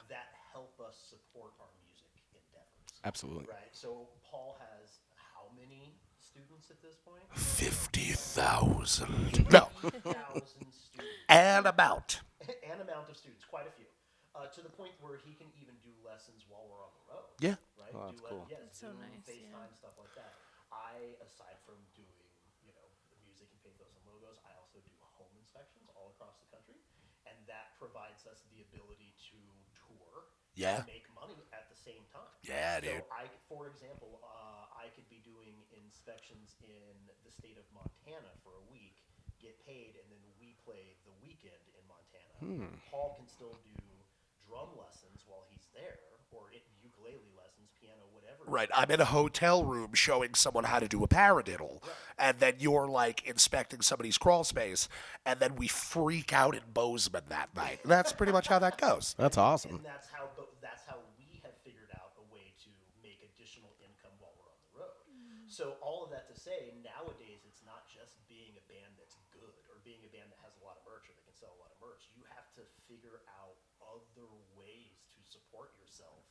that help us support our music endeavors. Absolutely. Right. So Paul has how many students at this point? 50,000. No. 1,000 students. And about. An amount of students, quite a few. To the point where he can even do lessons while we're on the road. Yeah. Right? Oh, that's cool. That's so Zoom, nice, yeah. FaceTime, stuff like that. Aside from doing, the music and Pathos and Logos, I also do home inspections all across the country. And that provides us the ability to tour Yeah. and make money at the same time. Yeah, so dude. For example, I could be doing inspections in the state of Montana for a week, get paid, and then we play the weekend in Montana. Paul can still do drum lessons while he's there, or ukulele lessons, piano, whatever. Right. I'm in a hotel room showing someone how to do a paradiddle, and then you're like inspecting somebody's crawl space, and then we freak out in Bozeman that night. That's pretty much how that goes. That's awesome. And that's how we have figured out a way to make additional income while we're on the road. So all of that to say, nowadays it's not just being a band that's good or being a band that has a lot of merch or that can sell a lot of merch. You have to figure out other ways to support yourself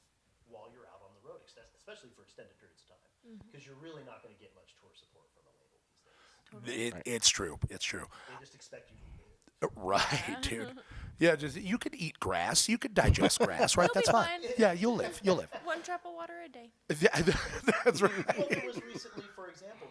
while you're out on the road, especially for extended periods of time, because you're really not going to get much tour support from a label these days. It's true. It's true. They just expect you to live. Right, dude. Yeah, just you can eat grass, you can digest grass, right? You'll That's be fine. fine. Yeah, you'll live. You'll live. One drop of water a day. That's right. Well, there was recently, for example,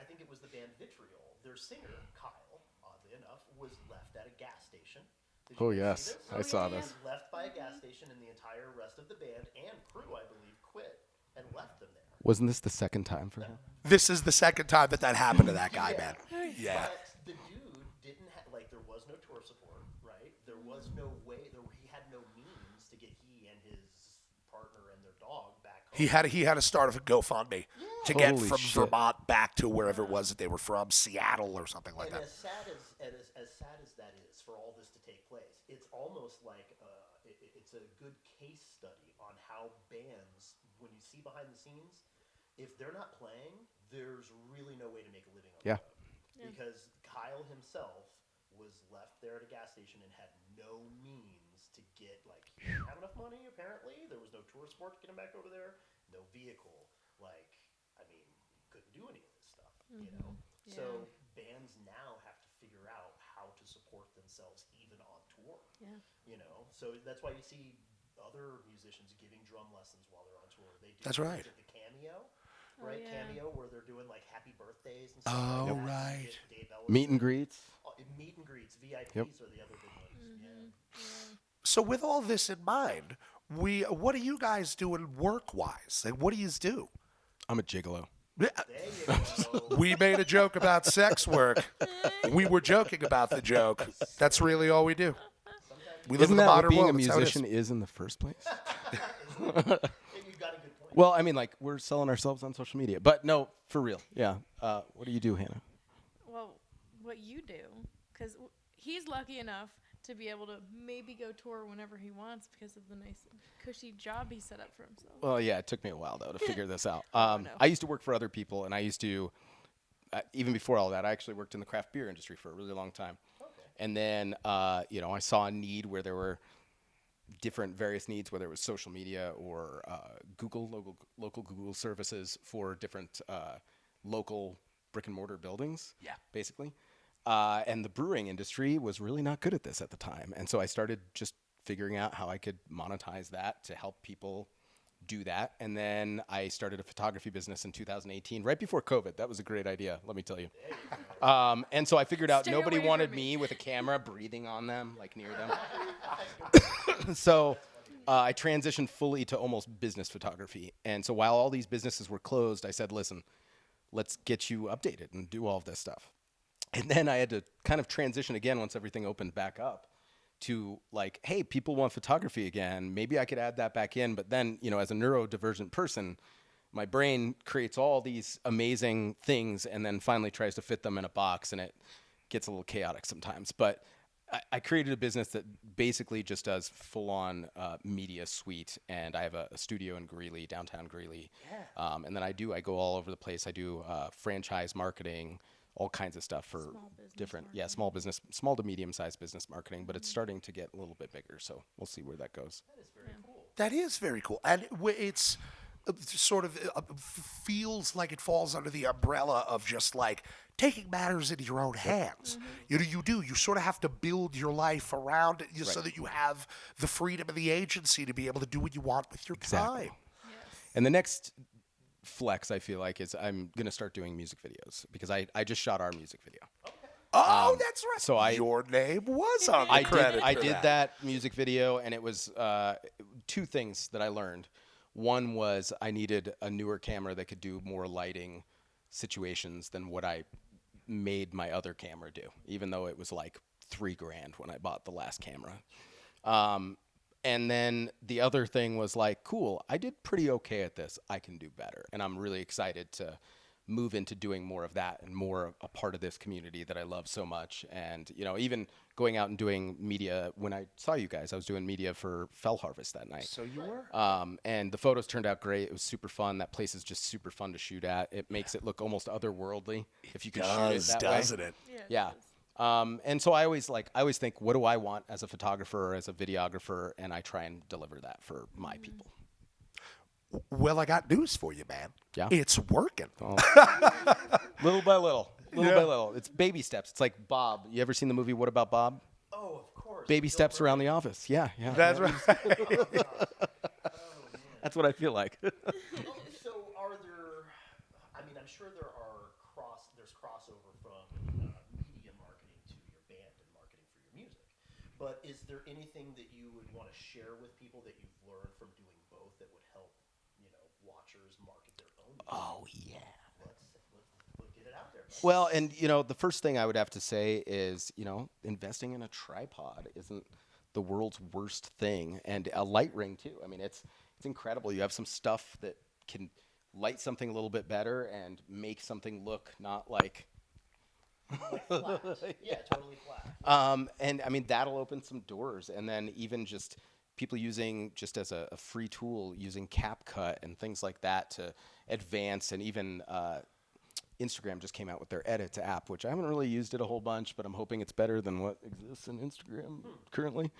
I think it was the band Vitriol. Their singer, Kyle, oddly enough, was left at a gas station. Did you Oh guys yes, see this? I saw yeah. this. Left by a gas station, and the entire rest of the band and crew, I believe, quit and left them there. Wasn't this the second time for him? This is the second time that happened to that guy, man. Yeah. But the dude didn't have, there was no tour support, right? There was no way, he had no means to get he and his partner and their dog back home. He had to start a GoFundMe to get Holy from shit. Vermont back to wherever it was that they were from, Seattle or something like And that. as sad as that is for all this to take place, it's almost like it's a good case study on how bands, when you see behind the scenes, if they're not playing, there's really no way to make a living on the road. Because Kyle himself was left there at a gas station and had no means to get, he didn't have enough money, apparently. There was no tour support to get him back over there, no vehicle. Couldn't do any of this stuff, Yeah. So bands now have to figure out how to support themselves even on tour. Yeah. So that's why you see other musicians giving drum lessons while they're on tour. They do That's right. The Cameo, Oh, right? yeah. Cameo, where they're doing happy birthdays and stuff Oh, like that. right. Dave Ellis Meet and greets. meet and greets, VIPs Yep. are the other big ones. Yeah. So with all this in mind, what are you guys doing work-wise? What do you do? I'm a gigolo. There you go. We made a joke about sex work. We were joking about the joke. That's really all we do. We live Isn't in the that what modern being world. a That's how it is. musician is in the first place? You got a good point. Well, I mean, we're selling ourselves on social media, but no, for real. Yeah. What do you do, Hannah? Well, what you do, because he's lucky enough to be able to maybe go tour whenever he wants because of the nice, cushy job he set up for himself. Well, yeah, it took me a while though to figure this out. no. I used to work for other people, and I used to even before all that, I actually worked in the craft beer industry for a really long time. And then, I saw a need where there were different various needs, whether it was social media or local Google services for different local brick and mortar buildings, basically. And the brewing industry was really not good at this at the time. And so I started just figuring out how I could monetize that to help people do that. And then I started a photography business in 2018, right before COVID. That was a great idea, let me tell you. And so I figured out Stay nobody away from wanted me. me with a camera breathing on them, like near them. So I transitioned fully to almost business photography. And so while all these businesses were closed, I said, listen, let's get you updated and do all of this stuff. And then I had to kind of transition again once everything opened back up to like, hey, people want photography again. Maybe I could add that back in. But then, as a neurodivergent person, my brain creates all these amazing things and then finally tries to fit them in a box, and it gets a little chaotic sometimes. But I created a business that basically just does full-on media suite, and I have a studio in Greeley, downtown Greeley. And then I go all over the place. I do franchise marketing, all kinds of stuff for different, small to medium-sized business marketing, but it's starting to get a little bit bigger, so we'll see where that goes. That is very cool. And it's sort of feels like it falls under the umbrella of just like taking matters into your own hands. You sort of have to build your life around it so that you have the freedom and the agency to be able to do what you want with your time. And the next flex, I feel like, is I'm going to start doing music videos because I just shot our music video. Oh, that's right. So your name was on the credit. I did that music video, and it was two things that I learned. One was I needed a newer camera that could do more lighting situations than what I made my other camera do, even though it was like $3,000 when I bought the last camera. And then the other thing was like, cool, I did pretty okay at this. I can do better. And I'm really excited to move into doing more of that and more a part of this community that I love so much. And, even going out and doing media, when I saw you guys, I was doing media for Fell Harvest that night. So you were? And the photos turned out great. It was super fun. That place is just super fun to shoot at. It makes it look almost otherworldly if you can shoot it that way. Doesn't it? Yeah. And so I always think, what do I want as a photographer or as a videographer? And I try and deliver that for my people. Well, I got news for you, man. Yeah? It's working. Little by little. Little by little. It's baby steps. It's like Bob. You ever seen the movie What About Bob? Oh, of course. Baby steps around the office. Yeah. That's right. That's what I feel like. So are there, I'm sure there's crossover from media marketing to your band and marketing for your music. But is there anything that you would want to share with people that you've learned from doing both that would help, watchers market their own music? Oh, yeah. Let's get it out there. Bud. Well, and, the first thing I would have to say is, investing in a tripod isn't the world's worst thing. And a light ring, too. I mean, it's incredible. You have some stuff that can light something a little bit better and make something look not like... Flat. Yeah, totally flat. And, that'll open some doors. And then even just people using, just as a free tool, using CapCut and things like that to advance. And even Instagram just came out with their Edits app, which I haven't really used it a whole bunch, but I'm hoping it's better than what exists in Instagram currently.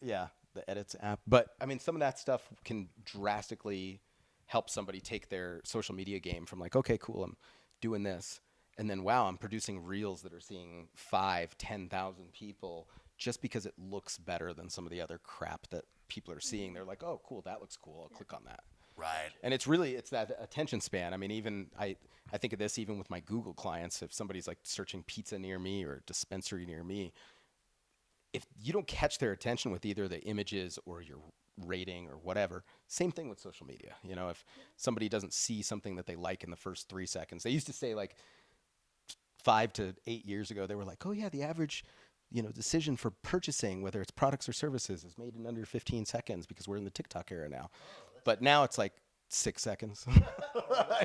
Yeah, the Edits app. But, some of that stuff can drastically help somebody take their social media game from like, okay, cool, I'm doing this. And then, wow, I'm producing reels that are seeing 5,000, 10,000 people just because it looks better than some of the other crap that people are seeing. They're like, oh, cool, that looks cool. I'll click on that. Right. And it's that attention span. Even I think of this even with my Google clients. If somebody's like searching pizza near me or dispensary near me, if you don't catch their attention with either the images or your rating or whatever, same thing with social media. If somebody doesn't see something that they like in the first 3 seconds, they used to say like 5 to 8 years ago, they were like, oh yeah, the average, decision for purchasing, whether it's products or services, is made in under 15 seconds because we're in the TikTok era now. But now it's like 6 seconds.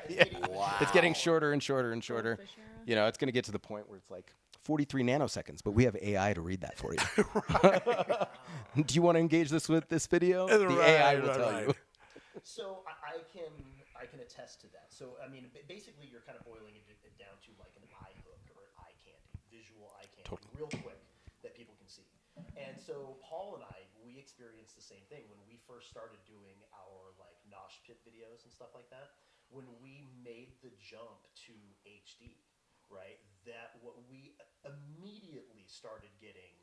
Yeah. Wow. It's getting shorter and shorter and shorter. It's going to get to the point where it's like 43 nanoseconds, but we have AI to read that for you. Do you want to engage with this video? The AI will tell you. So I I can attest to that. So I mean, basically, you're kind of boiling it down to like an eye hook or eye candy, visual eye candy, Totally. real quick that people can see. And so Paul and I, we experienced the same thing when we first started doing our like nosh pit videos and stuff like that. When we made the jump to HD, right? That what we immediately started getting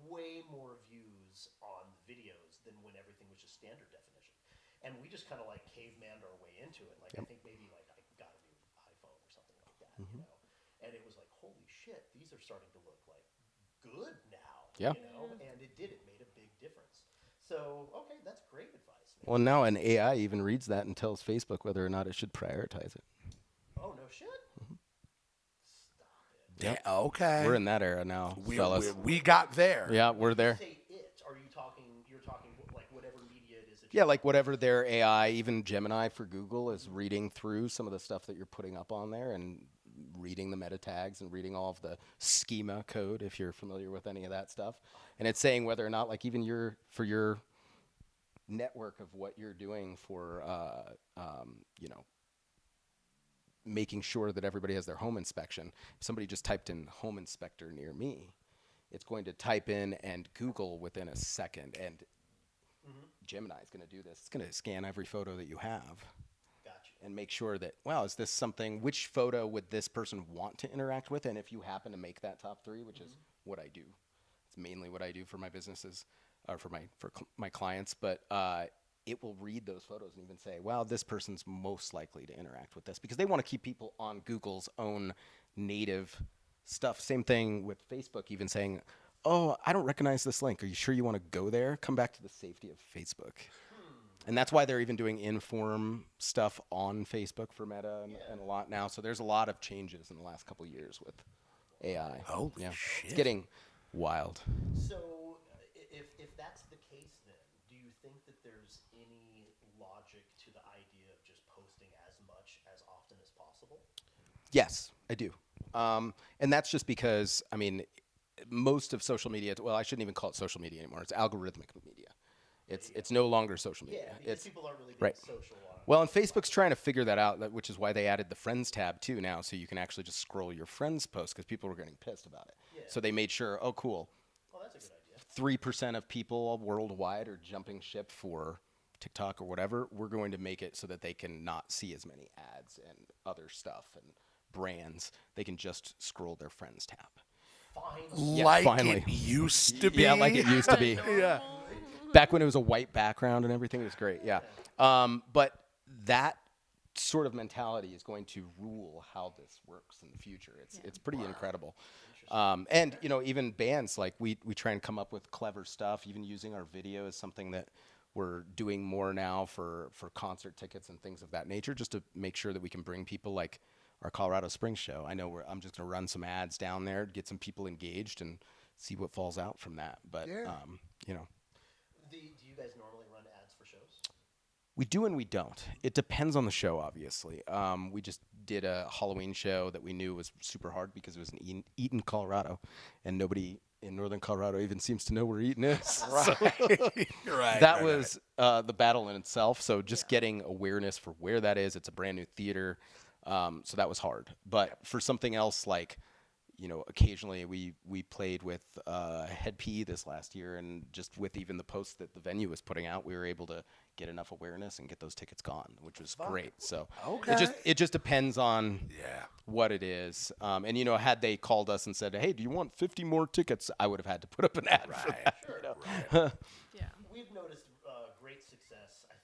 way more views on the videos than when everything was just standard definition. And we just kind of like cavemanned our way into it. Like I think maybe like I got a new iPhone or something like that, you know. And it was like, holy shit, these are starting to look like good now, Yeah. you know. And it did. It made a big difference. So okay, that's great advice, man. Well, now an AI even reads that and tells Facebook whether or not it should prioritize it. Oh no shit. Stop it. Yep. Yeah, okay. We're in that era now, fellas. We got there. Yeah, we're there. Say it. Are you talking? You're talking like whatever media it is. That Yeah, like whatever their AI, even Gemini for Google, is reading through some of the stuff that you're putting up on there and reading the meta tags and reading all of the schema code, if you're familiar with any of that stuff. And it's saying whether or not, like, even for your network of what you're doing for, you know, making sure that everybody has their home inspection. If somebody just typed in home inspector near me, it's going to type in and Google within a second. And Gemini is going to do this. It's going to scan every photo that you have Gotcha. and make sure that, wow, is this something, which photo would this person want to interact with? And if you happen to make that top 3, which is what I do, it's mainly what I do for my businesses, or for my clients, but it will read those photos and even say, wow, this person's most likely to interact with this, because they want to keep people on Google's own native stuff. Same thing with Facebook, even saying, oh, I don't recognize this link. Are you sure you want to go there? Come back to the safety of Facebook. And that's why they're even doing inform stuff on Facebook for Meta and a lot now. So there's a lot of changes in the last couple of years with AI. Holy yeah. shit. It's getting wild. So, if that's the case, then do you think that there's any logic to the idea of just posting as much as often as possible? Yes, I do. And that's just because, I mean, most of social media, well, I shouldn't even call it social media anymore. It's algorithmic media. It's no longer social media. Yeah, because It's people aren't really being right. social on. Well, and Facebook's trying to figure that out, which is why they added the Friends tab too now, so you can actually just scroll your friends' posts because people were getting pissed about it. Yeah. So they made sure, oh, cool, Well, that's a good idea. 3% of people worldwide are jumping ship for TikTok or whatever. We're going to make it so that they can not see as many ads and other stuff and brands. They can just scroll their Friends tab. Finally. Yeah, Like finally. it used to be. Yeah, like it used to be. Yeah. Back when it was a white background and everything, it was great. Yeah. But that sort of mentality is going to rule how this works in the future. It's pretty incredible. And you know, even bands, like we try and come up with clever stuff. Even using our video is something that we're doing more now for concert tickets and things of that nature, just to make sure that we can bring people, like our Colorado Springs show. I know I'm just going to run some ads down there, get some people engaged, and see what falls out from that. But you know. Do you guys normally run ads for shows? We do and we don't. It depends on the show, obviously. We just did a Halloween show that we knew was super hard because it was in Eaton, Colorado, and nobody in northern Colorado even seems to know where Eaton is. Right. That was the battle in itself. So just getting awareness for where that is. It's a brand new theater, so that was hard. But for something else, like, you know, occasionally we played with Head P this last year, and just with even the posts that the venue was putting out, we were able to get enough awareness and get those tickets gone, which was great. So it just depends on what it is. And you know, had they called us and said, "Hey, do you want 50 more tickets?" I would have had to put up an ad for that. Sure. You know? Yeah. We've noticed great success. I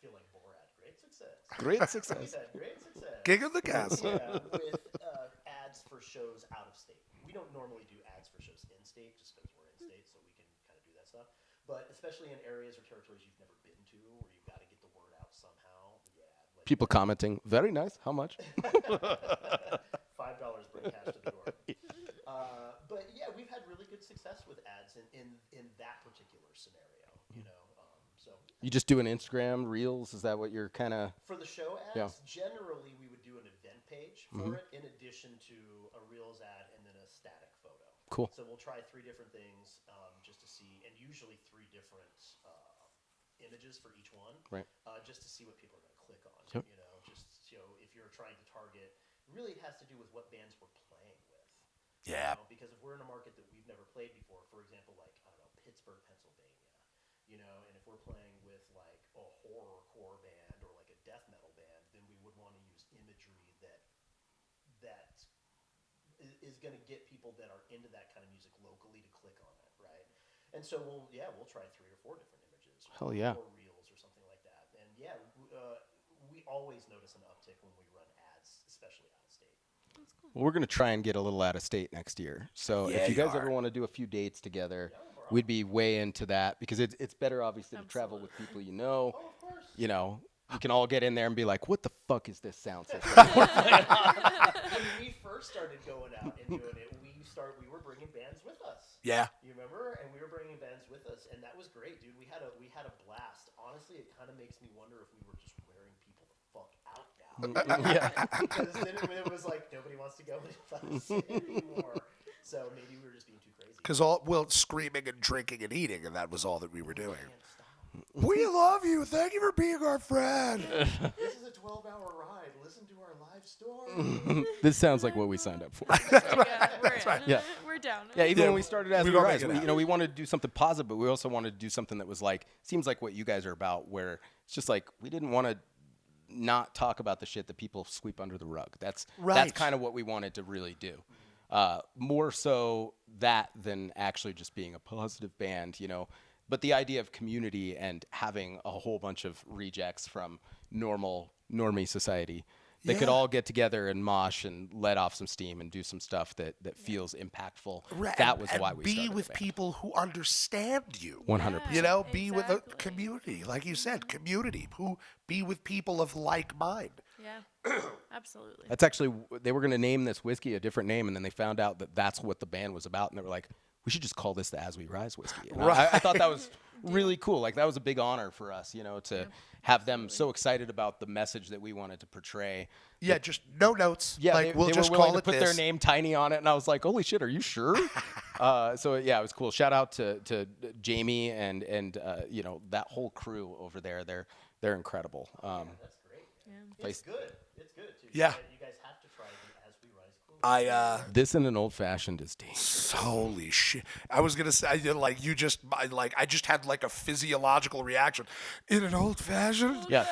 feel like Borat. Great success. Great We've success. had great success. Gig of the castle. Yeah, with ads for shows out of state. We don't normally do ads for shows in state just because we're in state, so we can kind of do that stuff. But especially in areas or territories you've never been to, where you've got to get the word out somehow. Yeah. Like People commenting, "Very nice. How much?" $5 bring cash to the door. But yeah, we've had really good success with ads in that particular scenario. You know, so You just do an Instagram Reels? Is that what you're kind of? for the show ads, Yeah. generally we would do an event page for it, in addition to a Reels ad and then a static photo. Cool. So we'll try 3 different things just to see, and usually 3 different images for each one, Right. just to see what people are going to click on. Yep. You know, just if you're trying to target, really it has to do with what bands we're playing with. Yeah. You know, because if we're in a market that we've never played before, for example, like I don't know, Pittsburgh, Pennsylvania, you know, and if we're playing with like a horrorcore band or like a death metal band, then we would want to use imagery that is going to get people that are into that kind of music locally to click on it, right? And so we'll try 3 or 4 different images, Hell yeah. or reels or something like that. And yeah, we always notice an uptick when we run ads, especially out of state. Well, we're going to try and get a little out of state next year. So Yeah, if you you guys are. ever want to do a few dates together, we'd be way into that because it's better, obviously, to travel with people you know. Oh, of course. You know, we can all get in there and be like, what the fuck is this sound system? When we first started going out and doing it, we were bringing bands with us. Yeah. You remember? And we were bringing bands with us, and that was great, dude. We had a blast. Honestly, it kind of makes me wonder if we were just wearing people the fuck out now. Yeah. Because then it was like nobody wants to go with us anymore. So maybe we were just being too crazy. Because screaming and drinking and eating, and that was all that we were doing. Can't stop. We love you. Thank you for being our friend. This is a 12-hour ride. Listen to our live story. This sounds like what we signed up for. Yeah, we're in. Yeah. We're down. Yeah, even when we started as we we don't rise, make it out. we wanted to do something positive, but we also wanted to do something that was like, seems like what you guys are about, where it's just like, we didn't want to not talk about the shit that people sweep under the rug. That's Right. kind of what we wanted to really do. More so that than actually just being a positive band, you know. But the idea of community and having a whole bunch of rejects from normie society that could Yeah. all get together and mosh and let off some steam and do some stuff that feels impactful. Right, That was and why we be started with the band. people who understand you. 100%. You know, be with a Exactly. community, like you said, community. Be with people of like mind. Yeah, absolutely. That's actually, they were going to name this whiskey a different name, and then they found out that that's what the band was about, and they were like, we should just call this the As We Rise whiskey. And I thought that was really cool. Like, that was a big honor for us, you know, to have them so excited about the message that we wanted to portray. Yeah, just no notes. Yeah, like we'll they just were willing call to it put this. their name tiny on it, and I was like, holy shit, are you sure? So yeah, it was cool. Shout out to Jamie and you know, that whole crew over there. They're incredible. That's great. Yeah. It's good. It's good too. Yeah. You guys have to try the As We Rise cool. This in an old fashioned is dangerous. Holy shit! I was gonna say, like I just had like a physiological reaction in an old fashioned. Yeah.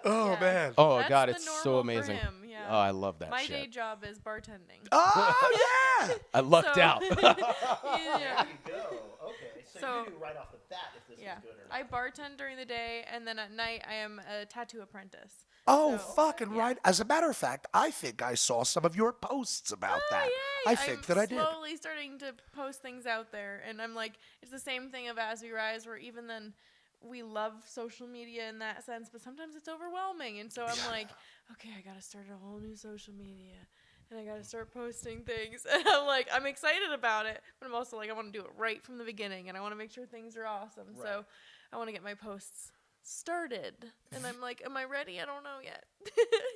Oh Yeah. man. Oh That's god, the it's so normal for amazing. him, yeah. Oh, I love that My shit. day job is bartending. Oh yeah. I lucked So- out. Yeah. There you go. Okay. So So- you knew right off the bat if this Yeah. was good or not. I bartend during the day, and then at night I am a tattoo apprentice. Oh, So, fucking yeah. right. As a matter of fact, I think I saw some of your posts about that. Yay! I think that I did. I'm slowly starting to post things out there, and I'm like, it's the same thing of As We Rise, where even then, we love social media in that sense, but sometimes it's overwhelming, and so I'm like, okay, I gotta start a whole new social media, and I gotta start posting things, and I'm like, I'm excited about it, but I'm also like, I want to do it right from the beginning, and I want to make sure things are awesome, so I want to get my posts started, and I'm like, am I ready? I don't know yet.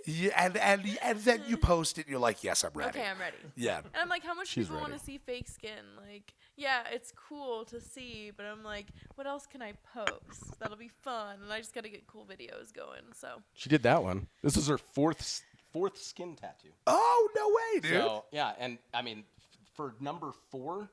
Yeah, and then you post it, and you're like, yes, I'm ready. Okay, I'm ready. Yeah. And I'm like, how much She's people want to ready. see fake skin? Like, yeah, it's cool to see, but I'm like, what else can I post? That'll be fun, and I just got to get cool videos going. So She did that one. This was her fourth skin tattoo. Oh no way, dude. So yeah, and I mean, for number 4,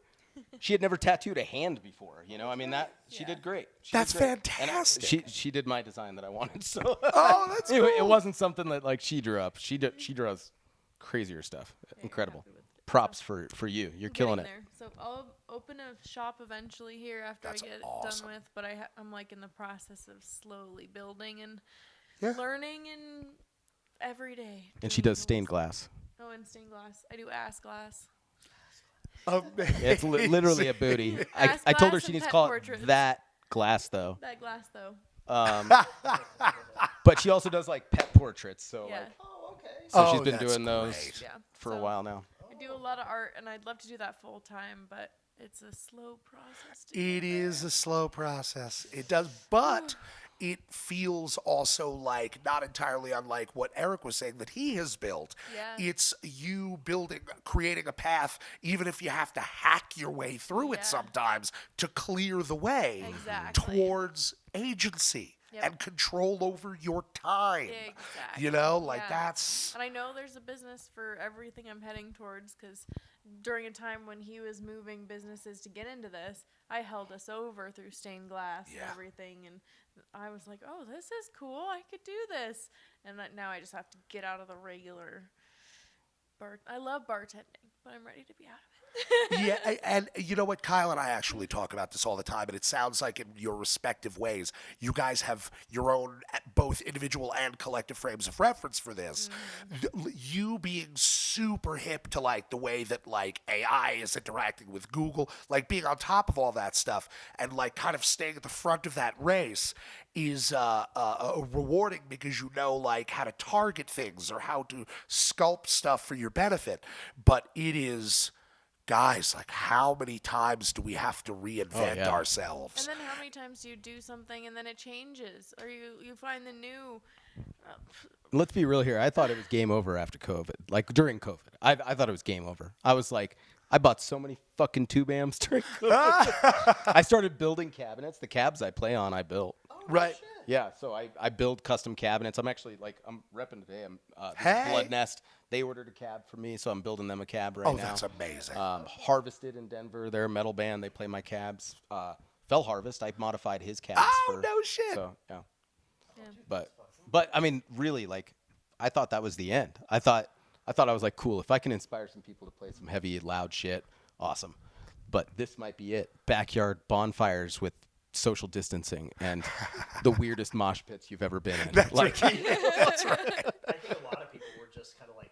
she had never tattooed a hand before. You know, I mean that she did great. She did That's great. And fantastic. she did my design that I wanted. So Oh, that's it, cool. it wasn't something that like she drew up. She draws crazier stuff. Incredible. happy with it. Props for you. You're killing it. Getting there. So I'll open a shop eventually here after That's I get it awesome. done with, but I'm like in the process of slowly building and Yeah. learning and every day. And she doing does stained little glass. stuff. Oh, and stained glass. I do ass glass. Amazing. Yeah, it's literally a booty. I Ass told her glass she and needs to pet call portraits. it that glass though. That glass though. But she also does like pet portraits. So Yeah. like, Oh, okay. so Oh, she's been that's doing those great. Yeah. for a So while now. I do a lot of art, and I'd love to do that full time, but it's a slow process. To It get is a slow process. It does, but it feels also like not entirely unlike what Eric was saying that he has built. Yeah. It's you creating a path, even if you have to hack your way through it Yeah. sometimes to clear the way Exactly. towards agency Yep. and control over your time. Exactly. You know, like Yeah. that's. And I know there's a business for everything I'm heading towards because during a time when he was moving businesses to get into this, I held us over through stained glass and Yeah. everything. And I was like, oh, this is cool. I could do this. And now I just have to get out of the regular bar. I love bartending, but I'm ready to be out of it. Yeah, and you know what, Kyle and I actually talk about this all the time, and it sounds like in your respective ways, you guys have your own both individual and collective frames of reference for this. You being super hip to like the way that like AI is interacting with Google, like being on top of all that stuff, and like kind of staying at the front of that race is rewarding because you know like how to target things or how to sculpt stuff for your benefit. But it is. Guys, like how many times do we have to reinvent yeah. ourselves? And then how many times do you do something and then it changes? Or you find the new. Let's be real here. I thought it was game over after COVID. Like during COVID, I thought it was game over. I was like, I bought so many fucking tube amps during COVID. I started building cabinets. The cabs I play on, I built. Right. Yeah, so I build custom cabinets. I'm actually like I'm repping today. This is Hey. Blood Nest. They ordered a cab for me, so I'm building them a cab right Oh, now. that's amazing. Harvested in Denver. They're a metal band. They play my cabs. Fell Harvest. I modified his cabs. Oh, no shit. So yeah. Yeah. But I mean, really, like, I thought that was the end. I thought I was like, cool. If I can inspire some people to play some heavy, loud shit, awesome. But this might be it. Backyard bonfires with social distancing and the weirdest mosh pits you've ever been in. That's like, right. That's right. I think a lot of people were just kind of like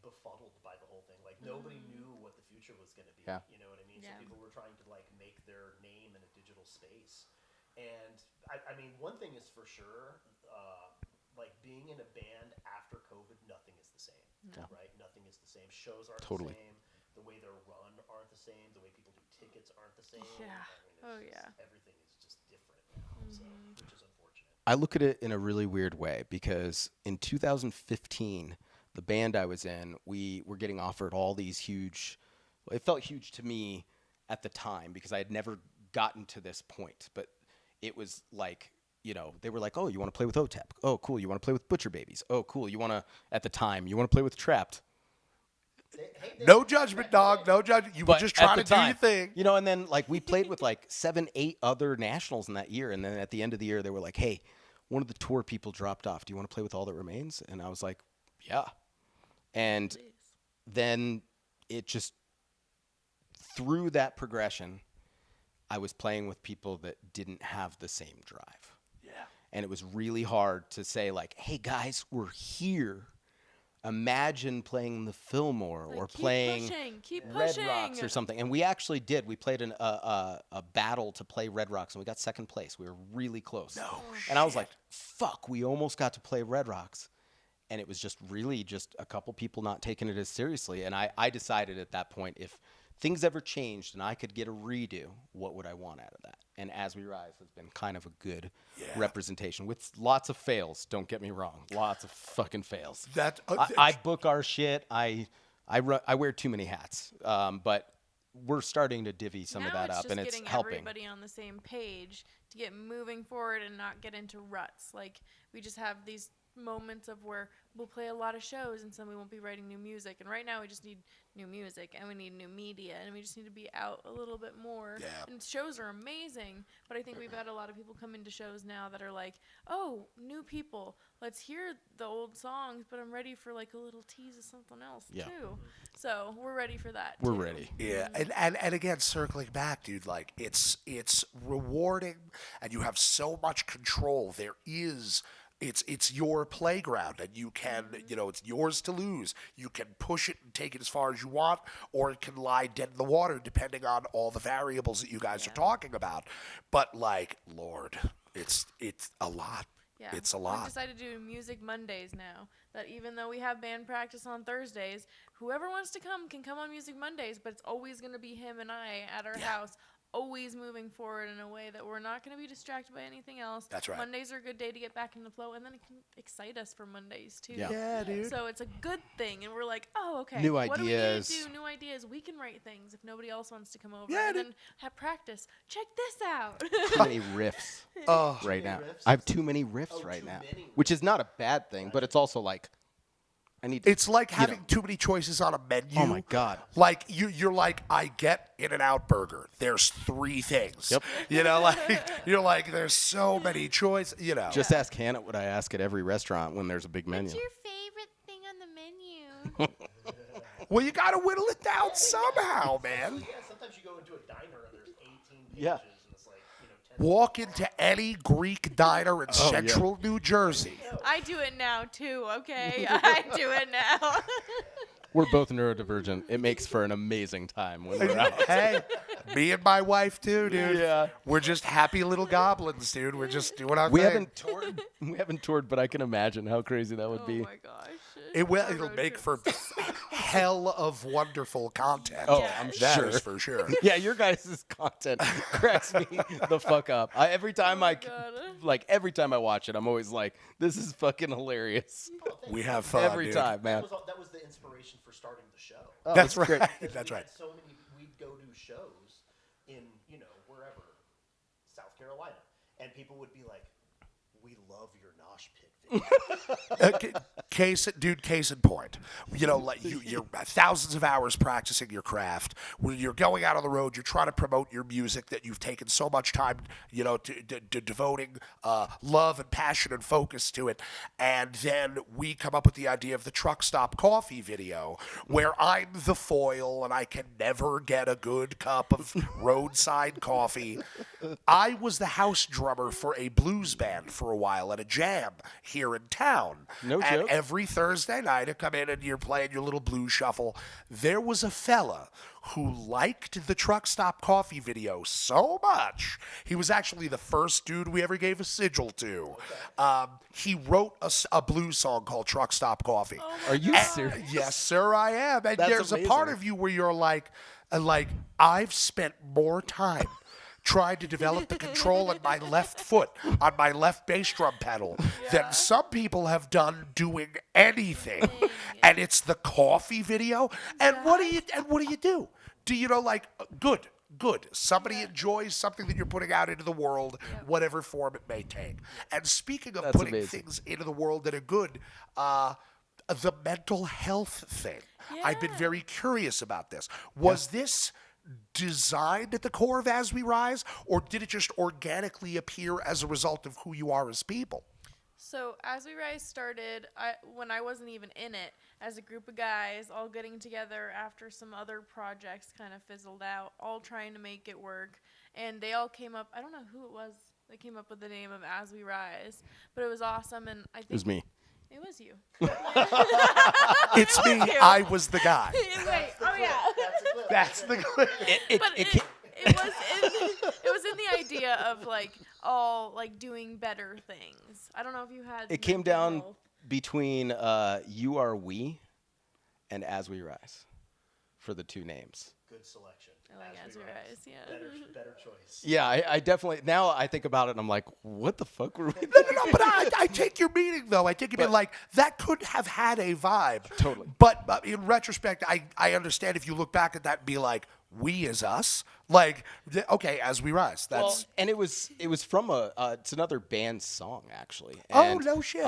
befuddled by the whole thing. Like nobody knew what the future was going to be. Yeah. You know what I mean? Yeah. So people were trying to like make their name in a digital space. And I mean, one thing is for sure, like being in a band after COVID, nothing is the same, right? Nothing is the same. Shows aren't Totally. the same. The way they're run aren't the same. The way people do tickets aren't the same. Yeah. I Oh, mean, yeah. everything is just different now, so, which is unfortunate. I look at it in a really weird way because in 2015, the band I was in, we were getting offered all these huge. It felt huge to me at the time because I had never gotten to this point, but it was like, you know, they were like, oh, you want to play with OTEP? Oh, cool. You want to play with Butcher Babies? Oh, cool. You want to, at the time, you want to play with Trapped? No judgment, dog. No judgment. You were But just at trying the to do your time, thing. you know, and then like we played with like 7, 8 other nationals in that year. And then at the end of the year, they were like, hey, one of the tour people dropped off. Do you want to play with All That Remains? And I was like, yeah. And Please. then it just, through that progression, I was playing with people that didn't have the same drive. Yeah. And it was really hard to say like, hey guys, we're here. Imagine playing the Fillmore Like, or keep pushing pushing, keep Red pushing. Rocks or something. And we actually did. We played a battle to play Red Rocks, and we got second place. We were really close. No and I was like, fuck, we almost got to play Red Rocks. And it was just really just a couple people not taking it as seriously. And I decided at that point, if things ever changed and I could get a redo, what would I want out of that? And As We Rise has been kind of a good representation with lots of fails. Don't get me wrong. Lots of fucking fails. That I book our shit. I wear too many hats. But we're starting to divvy some of Now that it's up, just and it's getting helping. everybody on the same page to get moving forward and not get into ruts. Like we just have these moments of where we'll play a lot of shows and then we won't be writing new music. And right now we just need new music and we need new media and we just need to be out a little bit more. Yeah. And shows are amazing, but I think we've had a lot of people come into shows now that are like, oh, new people, let's hear the old songs, but I'm ready for like a little tease of something else too. So we're ready for that. We're too. ready. Yeah, and again, circling back, dude, like it's rewarding, and you have so much control. There is. It's your playground, and you can, you know, it's yours to lose. You can push it and take it as far as you want, or it can lie dead in the water, depending on all the variables that you guys are talking about. But like, Lord, it's a lot. Yeah. It's a We've lot. decided to do Music Mondays now. That even though we have band practice on Thursdays, whoever wants to come can come on Music Mondays, but it's always going to be him and I at our house always moving forward in a way that we're not going to be distracted by anything else. That's right. Mondays are a good day to get back in the flow, and then it can excite us for Mondays too. Yeah. Yeah, dude. So it's a good thing, and we're like, oh, okay. New What do we need ideas. to do? New ideas. We can write things if nobody else wants to come over. Yeah, and dude. then have practice. Check this out. Too many riffs Oh, right now. riffs? I have too many riffs right too now, many which is not a bad thing, but it's also like I need to. it's like having know. too many choices on a menu. Oh my God. Like you're like, I get In-N-Out Burger. There's 3 things. Yep. You know, like you're like, there's so many choices. You know. Just ask Hannah what I ask at every restaurant when there's a big menu. What's your favorite thing on the menu? Well, you got to whittle it down somehow, man. Yeah, sometimes you go into a diner and there's 18 pages, Yeah. and it's like, 10 Walk into any Greek diner in Oh, yeah. central New Jersey. I do it now too. Okay, I do it now. We're both neurodivergent. It makes for an amazing time when we're out. Hey, me and my wife too, dude. Yeah. We're just happy little goblins, dude. We're just doing our We thing. haven't toured. We haven't toured, but I can imagine how crazy that would Oh be. my gosh. It'll Road make trip. for hell of wonderful content. Oh, Yeah. I'm That sure. is for sure. Yeah, your guys' content cracks me the fuck up. Every time Oh God. every time I watch it, I'm always like, this is fucking hilarious. We have fun Every dude. time, man. that was the inspiration for starting the show. Oh, That's it's right. great. That's We right. had so many, we'd go to shows in, wherever, South Carolina, and people would be like, we love your Nosh Pit video. Case in point. You know, like you're thousands of hours practicing your craft. When you're going out on the road, you're trying to promote your music that you've taken so much time, to devoting love and passion and focus to it. And then we come up with the idea of the Truck Stop Coffee video, where I'm the foil and I can never get a good cup of roadside coffee. I was the house drummer for a blues band for a while at a jam here in town. No and joke. every Thursday night, I come in and you're playing your little blues shuffle. There was a fella who liked the Truck Stop Coffee video so much. He was actually the first dude we ever gave a sigil to. He wrote a blues song called Truck Stop Coffee. Are you And- serious? Yes, sir, I am. And That's there's a part amazing. of you where you're like, I've spent more time trying to develop the control in my left foot on my left bass drum pedal than some people have done doing anything. And it's the coffee video. And what do you do? Do you know, like, good. Somebody enjoys something that you're putting out into the world, whatever form it may take. And speaking of That's putting amazing. things into the world that are good, the mental health thing. I've been Yeah. very curious about this. Was this designed at the core of As We Rise, or did it just organically appear as a result of who you are as people? So As We Rise started when I wasn't even in it, as a group of guys all getting together after some other projects kind of fizzled out, all trying to make it work. And they all came up, I don't know who it was that came up with the name of As We Rise, but it was awesome. And I think It was me. It was you. It's me. I was the guy. Wait, oh yeah. That's the clip. But it was in the idea of like all like doing better things. I don't know if you had. It came mental down health. between You Are We and As We Rise for the two names. Good selection. I like As We Rise, yeah. Better choice. Yeah, I definitely, now I think about it and I'm like, what the fuck were we No, but I take your meaning, though. I take your meaning like that could have had a vibe. Totally. But in retrospect, I understand if you look back at that and be like, we as us, like, okay, As We Rise. That's Well, and it was from it's another band song actually. Oh, And, no shit.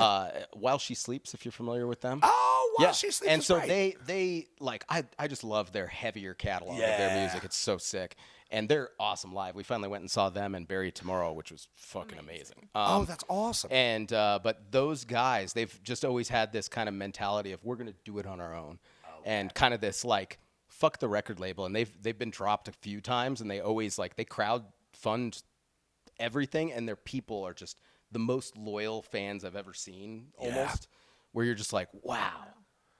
While She Sleeps, if you're familiar with them. oh, well, Yeah, she sleeps. and is so right. they like I just love their heavier catalog of their Yeah. music. It's so sick, and they're awesome live. We finally went and saw them and Barry Tomorrow, which was fucking amazing. Oh, that's awesome. And but those guys, they've just always had this kind of mentality of we're gonna do it on our own, and kind of this like fuck the record label. And they've been dropped a few times, and they always like they crowd fund everything, and their people are just the most loyal fans I've ever seen. Almost, where you're just like, wow.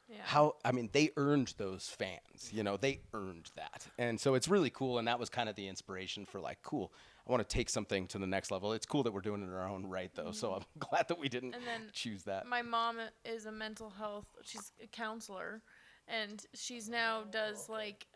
Yeah. How, I mean, they earned those fans, they earned that. And so it's really cool. And that was kind of the inspiration for like, cool, I want to take something to the next level. It's cool that we're doing it in our own right, though. So I'm glad that we didn't And then choose that. My mom is a mental health. She's a counselor, and she's now does like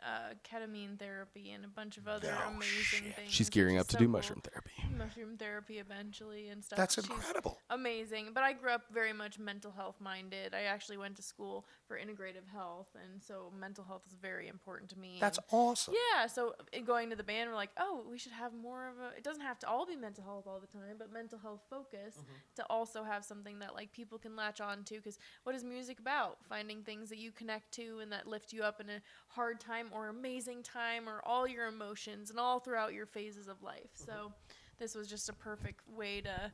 ketamine therapy and a bunch of other Oh, amazing shit. things. She's which gearing is up to so do cool. mushroom therapy. Mushroom therapy eventually and stuff. That's She's incredible. amazing. But I grew up very much mental health minded. I actually went to school for integrative health, and so mental health is very important to me. That's and awesome. yeah, so going to the band, we're like, oh, we should have more of a. It doesn't have to all be mental health all the time, but mental health focus to also have something that like people can latch on to. Because what is music about? Finding things that you connect to and that lift you up in a hard time or amazing time or all your emotions and all throughout your phases of life. So this was just a perfect way to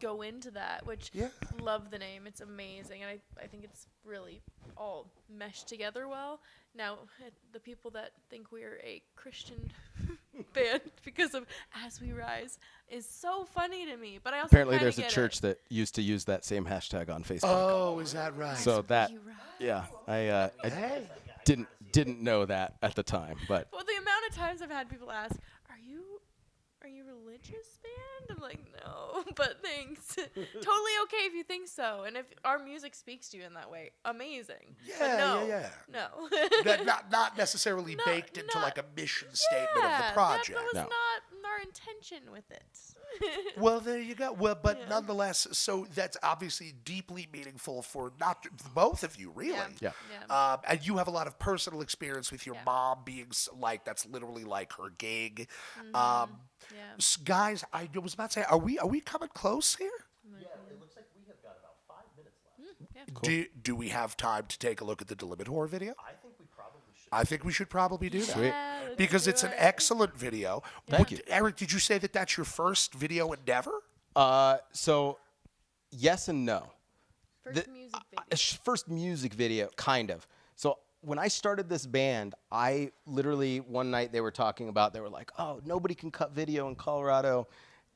go into that, which Yeah. love the name. It's amazing, and I think it's really all meshed together well. Now, the people that think we're a Christian band because of As We Rise is so funny to me. But I also Apparently, kinda there's a get church it. that used to use that same hashtag on Facebook. Oh, is that right? So that, You rise. yeah, I Hey. didn't know that at the time, but Well, the amount of times I've had people ask, "Are you religious band?" I'm like, "No," but thanks. Totally okay if you think so, and if our music speaks to you in that way, amazing. Yeah, but no, yeah. no. That not necessarily No, baked into not- like a mission statement of the Yeah, project. that was No. not our intention with it. Well, there you go. Well, but Yeah. nonetheless, so that's obviously deeply meaningful for both of you, really. Yeah. Yeah. And you have a lot of personal experience with your Yeah. mom being like that's literally like her gig. Yeah. Guys, I was about to say, are we coming close here? Yeah, it looks like we have got about 5 minutes left. Yeah. Do we have time to take a look at the Delimitor video? I think we probably should. I think we should probably do that. Sweet. Yeah, let's Because do it's an it. excellent video. Thank you. Eric, did you say that that's your first video endeavor? So yes and no. First music video. First music video, kind of. So when I started this band, I literally one night they were like, oh, nobody can cut video in Colorado.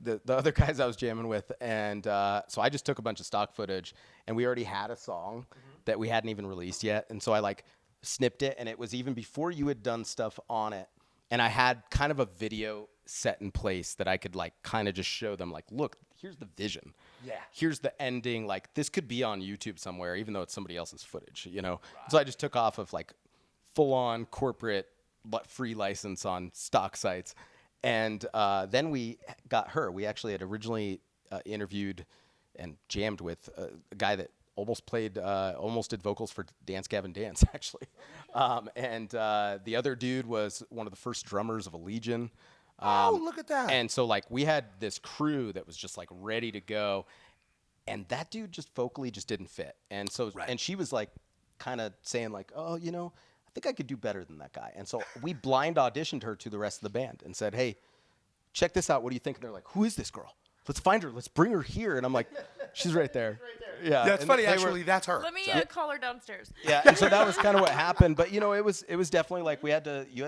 The other guys I was jamming with, and so I just took a bunch of stock footage, and we already had a song that we hadn't even released yet, and so I like snipped it, and it was even before you had done stuff on it, and I had kind of a video set in place that I could like kind of just show them like, look, here's the vision. Yeah. Here's the ending. Like this could be on YouTube somewhere, even though it's somebody else's footage, you know? So I just took off of like full on corporate free license on stock sites. And then we got her. We actually had originally interviewed and jammed with a guy that almost did vocals for Dance Gavin Dance, actually. And the other dude was one of the first drummers of a Legion. Oh, look at that. And so like we had this crew that was just like ready to go, and that dude just vocally just didn't fit. And so and she was like kind of saying like, oh, you know, I think I could do better than that guy. And so we blind auditioned her to the rest of the band and said, hey, check this out. What do you think? And they're like, who is this girl? Let's find her. Let's bring her here. And I'm like, she's right there. Yeah, That's and funny, they were- actually. That's her. Let me call her downstairs. yeah, and so that was kind of what happened. But you know, it was definitely like you had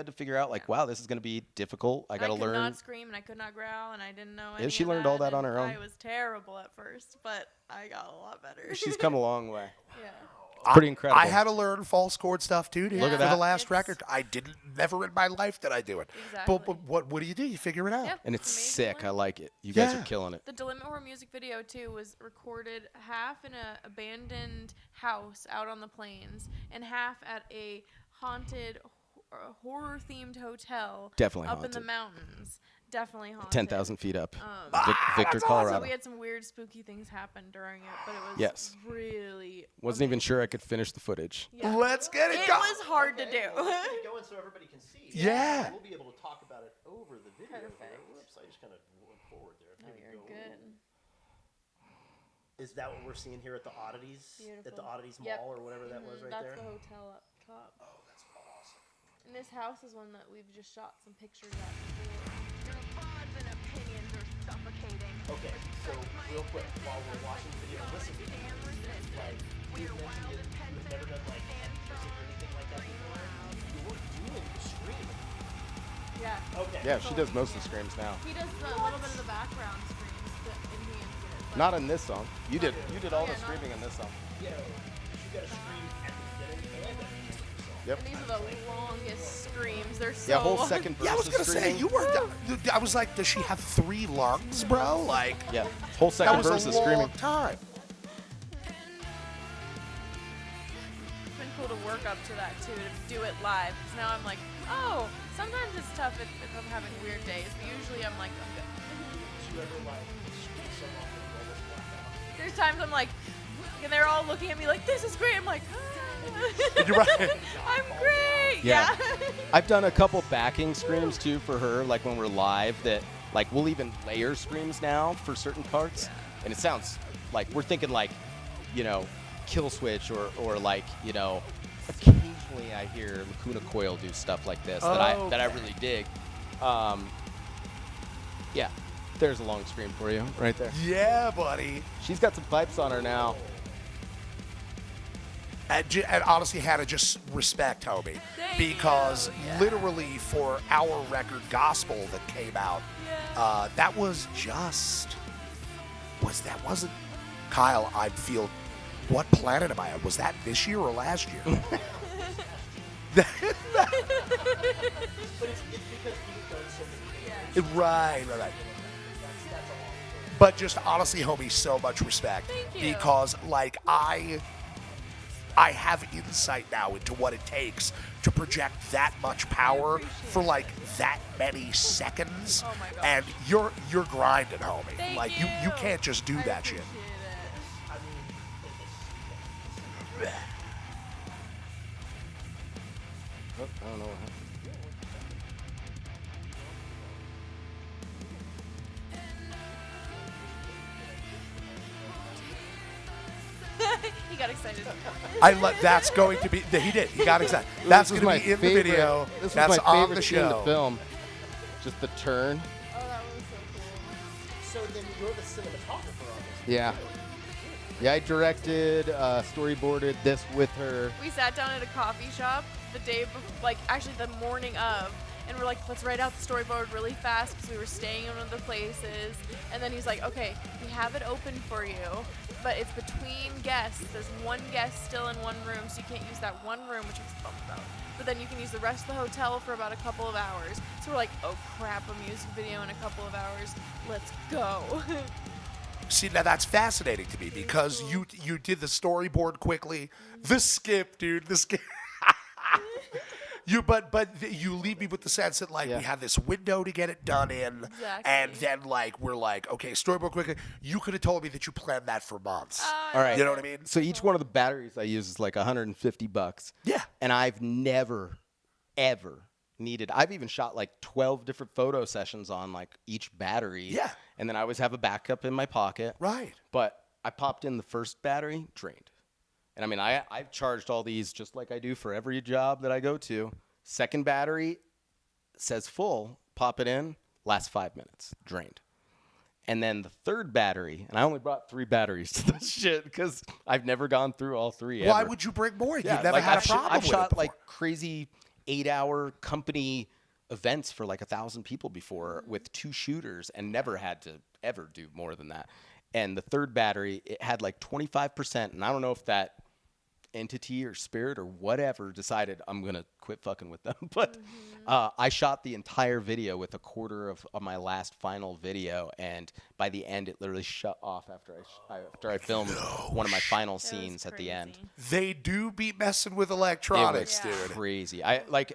to figure out like, wow, this is going to be difficult. I got to I could learn. not scream and I could not growl and I didn't know any she of learned all that on and her own. I was terrible at first, but I got a lot better. She's come a long way. Yeah. Pretty incredible. I had to learn false chord stuff too, dude. Look at for the that. last It's- record. I didn't. Never in my life did I do it. Exactly. But what do? You figure it out. Yeah. And it's Amazing sick. work. I like it. You guys Yeah. are killing it. The Delimitor music video too was recorded half in a abandoned house out on the plains and half at a haunted horror themed hotel Definitely up in the haunted. mountains. Definitely haunted. 10,000 feet up. Um, Victor, So Colorado. we had some weird spooky things happen during it, but it was Yes. really Wasn't even sure I could finish the footage. yeah. Let's get it It going. was hard to do. Keep going so everybody can see. Yeah. We'll be able to talk about it over the video. here. Perfect. Whoops, I just kind of went forward there. Oh, There we you're go. good. Is that what we're seeing here at the Oddities? At the Beautiful. Oddities Yep. Mall or whatever that was right That's there? the hotel up top. Oh, that's awesome. And this house is one that we've just shot some pictures at before. Okay, so real quick, while we're watching the video, listen to it. Like, you mentioned you've never done like music or anything like that before. You were doing the screaming. Yeah. Okay. Yeah, she does most of the screams now. He does a little bit of the background screams that enhance it. but- Not in this song. You did all the yeah, not- screaming in this song. Yeah, you got to scream at the beginning and at the end of the song. Yep. And these are the longest screams. They're so Yeah, whole long. second verse Yeah, I was is gonna say screaming. you were. I was like, does she have 3 lungs, bro? Like Yeah, whole that second was verse a is long screaming. time. It's been cool to work up to that too, to do it live. Because now I'm like, oh, sometimes it's tough if I'm having weird days, but usually I'm like, I'm good. Did you ever like screw someone and almost black out? There's times I'm like, and they're all looking at me like, this is great. I'm like, You're right. I'm great. Yeah. I've done a couple backing screams too for her, like when we're live, that like we'll even layer screams now for certain parts, and it sounds like we're thinking like, you know, Kill Switch or like, you know, occasionally I hear Lacuna Coil do stuff like this that I really dig. Yeah, there's a long scream for you right there. Yeah, buddy. She's got some pipes on her now. And honestly, Hannah, just respect, homie. Thank Because you. Yeah. literally for our record Gospel that came out, that was just, wasn't, Kyle, I feel, what planet am I on? Was that this year or last year? But it's because you've done so many things. Right. That's a long story. But just honestly, homie, so much respect. Thank you. Because, like, I have insight now into what it takes to project that much power for like that many seconds. Oh my gosh. And you're grinding, homie. Thank like you. you can't just do I that shit. appreciate it. I mean, Oh, I don't know what happened. He got excited. That's going to be. He did. He got excited. That's This going was to my be in the video. This was That's my on favorite the scene to show. film. Just the turn. Oh, that was so cool. so then you're the cinematographer on this. Yeah. Yeah, I directed, storyboarded this with her. We sat down at a coffee shop the day before, like actually the morning of, and we're like, let's write out the storyboard really fast because we were staying in one of the places. And then he's like, okay, we have it open for you, but it's between guests. There's one guest still in one room, so you can't use that one room, which I was bummed about. But then you can use the rest of the hotel for about a couple of hours. So we're like, oh crap, a music video in a couple of hours. Let's go. See, now that's fascinating to me because you did the storyboard quickly. The skip, dude. The skip. You leave me with the sense that like Yeah. we had this window to get it done in, Exactly. and then like we're like, okay, storyboard quickly. You could have told me that you planned that for months. All right. You know what I mean? So each one of the batteries I use is like $150. Yeah. And I've never, ever needed. I've even shot like 12 different photo sessions on like each battery. Yeah. And then I always have a backup in my pocket. Right. But I popped in the first battery, drained. And I mean, I've charged all these just like I do for every job that I go to. Second battery says full, pop it in, last 5 minutes, drained. And then the third battery, and I only brought 3 batteries to this shit because I've never gone through all 3 Why ever. would you bring more? Yeah, You've never like had I've a problem I've with shot it before. like crazy 8-hour company events for like 1,000 people before with 2 shooters and never had to ever do more than that. And the third battery, it had like 25%, and I don't know if that entity or spirit or whatever decided I'm gonna quit fucking with them. But I shot the entire video with a quarter of my last final video, and by the end it literally shut off after I filmed one of my final That was scenes at the end. crazy. They do be messing with It electronics, was dude. crazy. I like.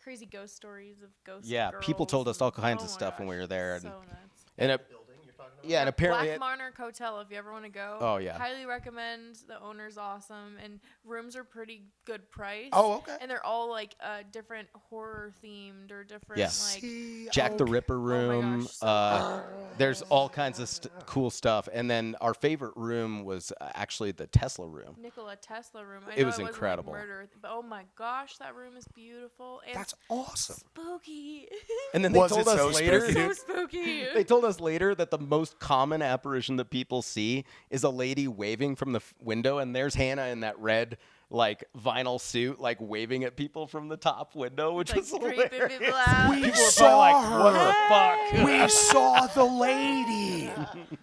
Crazy ghost stories of ghosts. Yeah, people girls told us all and- kinds oh of my stuff when we gosh, were there, So and- nuts. And it, Building you're talking about? yeah, and apparently Black it, Monarch Hotel, if you ever want to go. Oh, yeah. Highly recommend. The owner's awesome, and rooms are pretty good price. Oh, okay. And they're all like different horror themed or different Yeah. like. See, Jack the okay. Ripper Oh my room. gosh, so There's all kinds of cool stuff. And then our favorite room was actually the Tesla room. Nikola Tesla room. I It know was wasn't, incredible. Like murder, but oh my gosh, that room is beautiful and That's awesome. spooky. And then they Was told it us so later. spooky, so dude? spooky. They told us later that the most common apparition that people see is a lady waving from the window, and there's Hannah in that red like vinyl suit, like waving at people from the top window, which like is creeping hilarious. people out. We People were saw probably like, "What her. the fuck?" We saw the lady.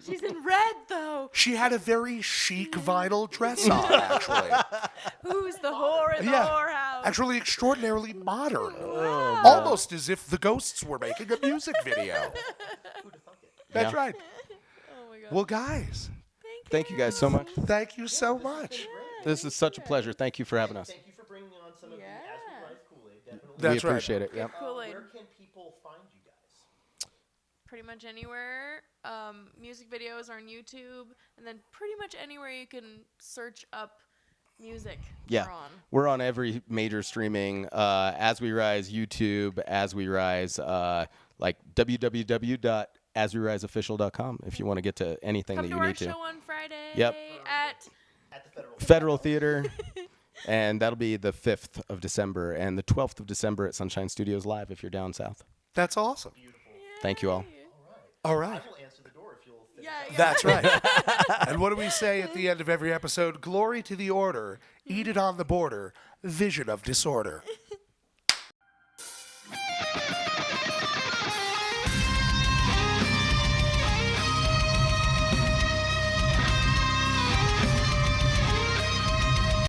She's in red though. She had a very chic vinyl dress on, actually. Who's the whore in the Yeah. whorehouse? Actually, extraordinarily modern. Wow. Almost as if the ghosts were making a music video. That's Yeah. right. Oh my god. Well, guys, Thank you guys so much. thank you so much. This is such a pleasure. Thank you for having us. Thank you for bringing on some of the As We Rise Kool-Aid. Definitely. That's We right. appreciate it. Yep. Kool-Aid. Where can people find you guys? Pretty much anywhere. Music videos are on YouTube, and then pretty much anywhere you can search up music. Yeah, we're on every major streaming. As We Rise, YouTube, As We Rise, like www.asweriseofficial.com if you want to get to anything Come that to you our need to. show on Friday. Yep. At At the Federal Theater, and that'll be the 5th of December, and the 12th of December at Sunshine Studios Live if you're down south. That's awesome. Thank you all. All right. I will answer the door if you'll finish. Yeah. That's right. And what do we say at the end of every episode? Glory to the order, eat it on the border, vision of disorder.